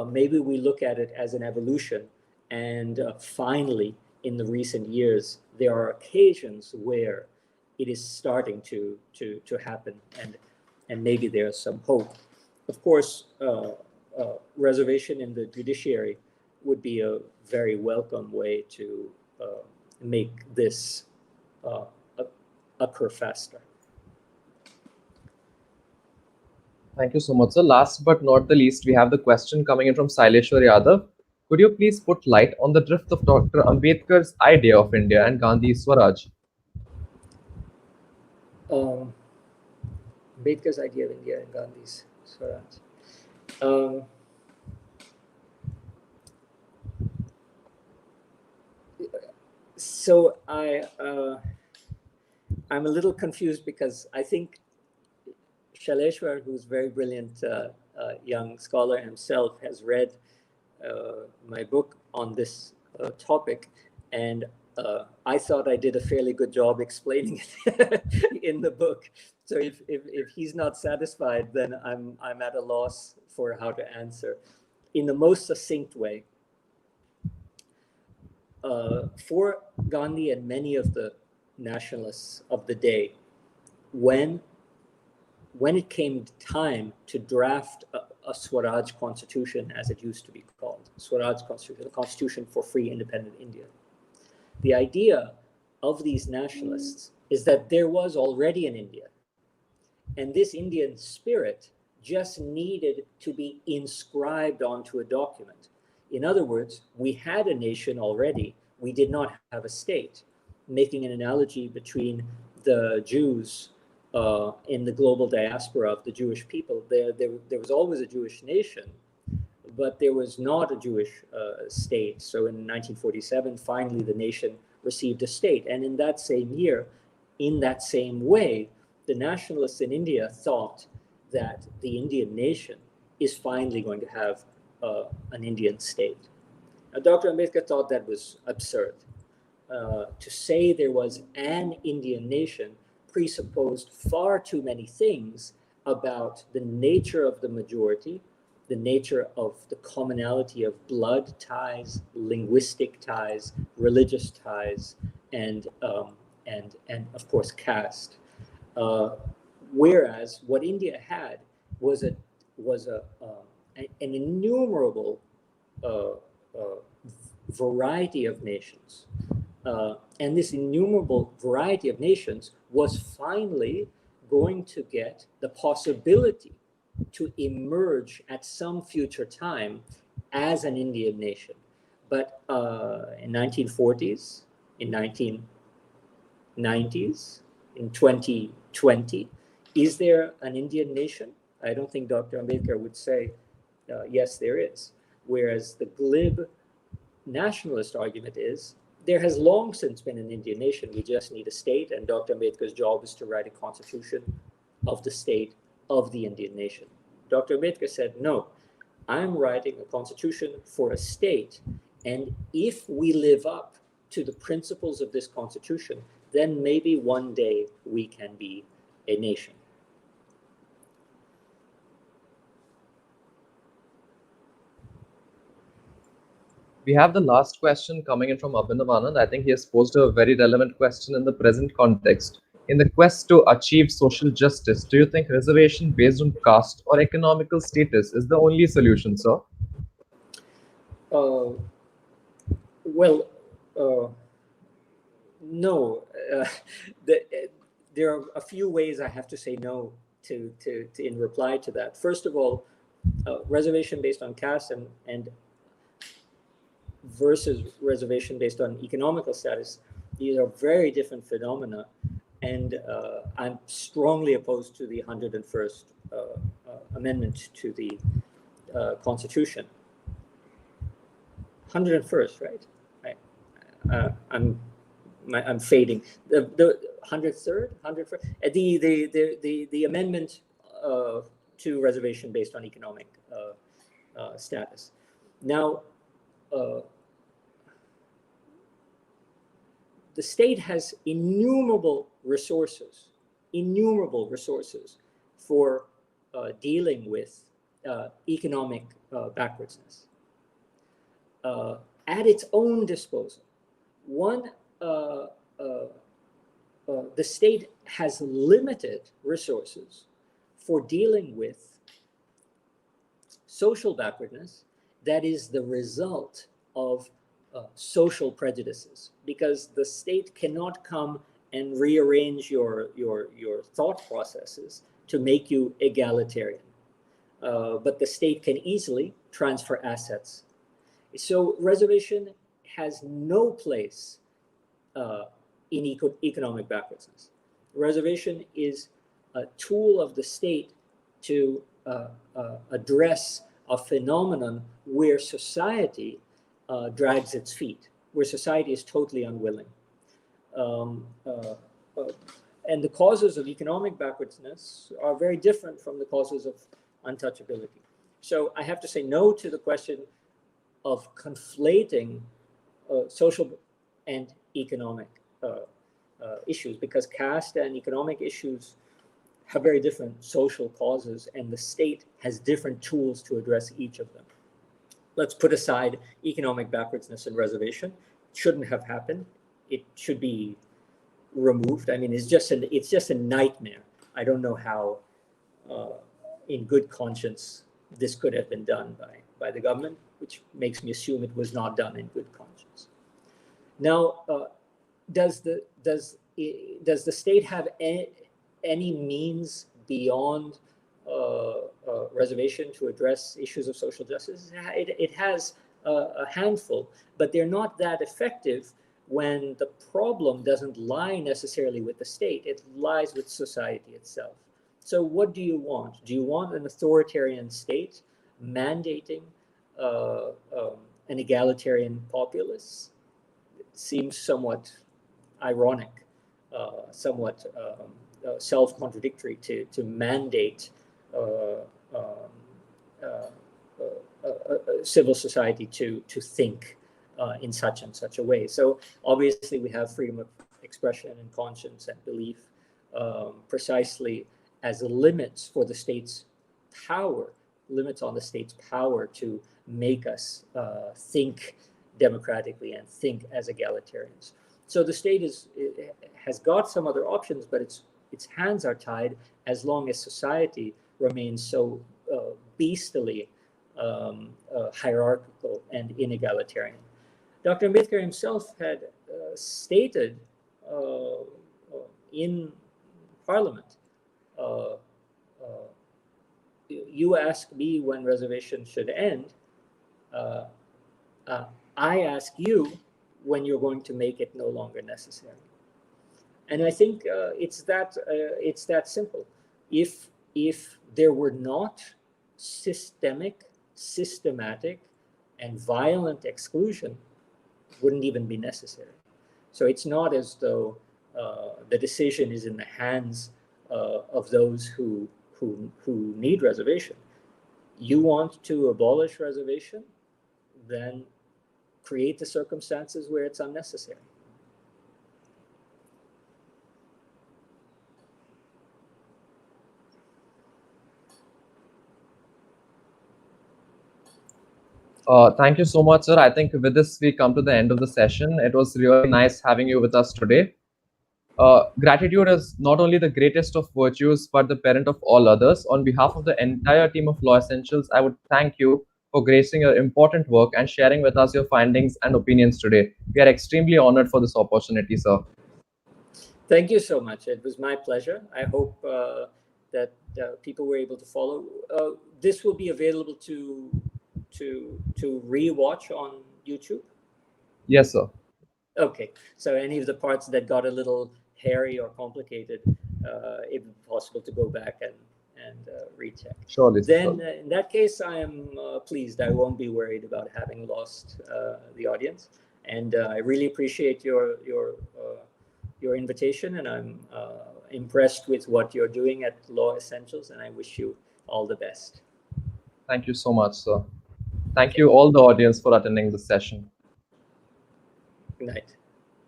Maybe we look at it as an evolution, and finally, in the recent years, there are occasions where it is starting to happen, and maybe there's some hope. Of course, reservation in the judiciary would be a very welcome way to make this occur faster. Thank you so much, sir. Last but not the least, we have the question coming in from Saileshwar Yadav. Could you please put light on the drift of Dr. Ambedkar's idea of India and Gandhi's Swaraj? Ambedkar's idea of India and Gandhi's Swaraj. So I'm a little confused because I think Shaleshwar, who's a very brilliant young scholar himself, has read my book on this topic, and I thought I did a fairly good job explaining it in the book. So if he's not satisfied, then I'm at a loss for how to answer in the most succinct way. For Gandhi and many of the nationalists of the day, when it came time to draft a Swaraj constitution, as it used to be called, Swaraj constitution, the constitution for free independent India, the idea of these nationalists is that there was already an India, and this Indian spirit just needed to be inscribed onto a document. In other words, we had a nation already, we did not have a state. Making an analogy between the Jews in the global diaspora of the Jewish people, there was always a Jewish nation, but there was not a Jewish state. So in 1947, finally the nation received a state. And in that same year, in that same way, the nationalists in India thought that the Indian nation is finally going to have an Indian state. Now, Dr. Ambedkar thought that was absurd. To say there was an Indian nation presupposed far too many things about the nature of the majority, the nature of the commonality of blood ties, linguistic ties, religious ties, and of course caste. Whereas what India had was an innumerable variety of nations. And this innumerable variety of nations was finally going to get the possibility to emerge at some future time as an Indian nation. But in 1940s, in 1990s, in 2020, is there an Indian nation? I don't think Dr. Ambedkar would say, yes, there is. Whereas the glib nationalist argument is, there has long since been an Indian nation. We just need a state, and Dr. Ambedkar's job is to write a constitution of the state of the Indian nation. Dr. Ambedkar said, no, I'm writing a constitution for a state, and if we live up to the principles of this constitution, then maybe one day we can be a nation. We have the last question coming in from Abhinav Anand. I think he has posed a very relevant question in the present context. In the quest to achieve social justice, do you think reservation based on caste or economical status is the only solution, sir? Well, no. There are a few ways I have to say no to in reply to that. First of all, reservation based on caste and versus reservation based on economical status, these are very different phenomena, and I'm strongly opposed to the 101st Amendment to the Constitution. 101st, right? I'm fading. The 103rd, 101st, the amendment to reservation based on economic status. Now, the state has innumerable resources for dealing with economic backwardsness at its own disposal. One, the state has limited resources for dealing with social backwardness that is the result of social prejudices, because the state cannot come and rearrange your thought processes to make you egalitarian. But the state can easily transfer assets. So reservation has no place in economic backwardsness. Reservation is a tool of the state to address a phenomenon where society drags its feet, where society is totally unwilling. And the causes of economic backwardsness are very different from the causes of untouchability. So I have to say no to the question of conflating social and economic issues, because caste and economic issues have very different social causes, and the state has different tools to address each of them. Let's put aside economic backwardsness and reservation. It shouldn't have happened. It should be removed. I mean, it's just a nightmare. I don't know how, in good conscience, this could have been done by the government, which makes me assume it was not done in good conscience. Now, does the state have any means beyond reservation to address issues of social justice? It has a handful, but they're not that effective when the problem doesn't lie necessarily with the state. It lies with society itself. So what do you want? Do you want an authoritarian state mandating an egalitarian populace? It seems somewhat ironic, somewhat self-contradictory to mandate civil society to think in such and such a way. So obviously we have freedom of expression and conscience and belief precisely as limits for the state's power, limits on the state's power to make us think democratically and think as egalitarians. So the state has got some other options, but its hands are tied as long as society remains so beastily hierarchical and inegalitarian. Dr. Ambedkar himself had stated in Parliament, you ask me when reservations should end, I ask you when you're going to make it no longer necessary. And I think it's that simple. If there were not systematic, and violent exclusion, wouldn't even be necessary. So it's not as though the decision is in the hands of those who need reservation. You want to abolish reservation, then create the circumstances where it's unnecessary. Thank you so much, sir. I think with this, we come to the end of the session. It was really nice having you with us today. Gratitude is not only the greatest of virtues, but the parent of all others. On behalf of the entire team of Law Essentials, I would thank you for gracing your important work and sharing with us your findings and opinions today. We are extremely honored for this opportunity, sir. Thank you so much. It was my pleasure. I hope that people were able to follow. This will be available to re-watch on YouTube. Yes, sir. Okay, so any of the parts that got a little hairy or complicated, it would be possible to go back and recheck. Surely. Then in that case, I am pleased. I won't be worried about having lost the audience, and I really appreciate your invitation, and I'm impressed with what you're doing at Law Essentials, and I wish you all the best. Thank you so much, sir. Thank you all the audience for attending this session. Good night.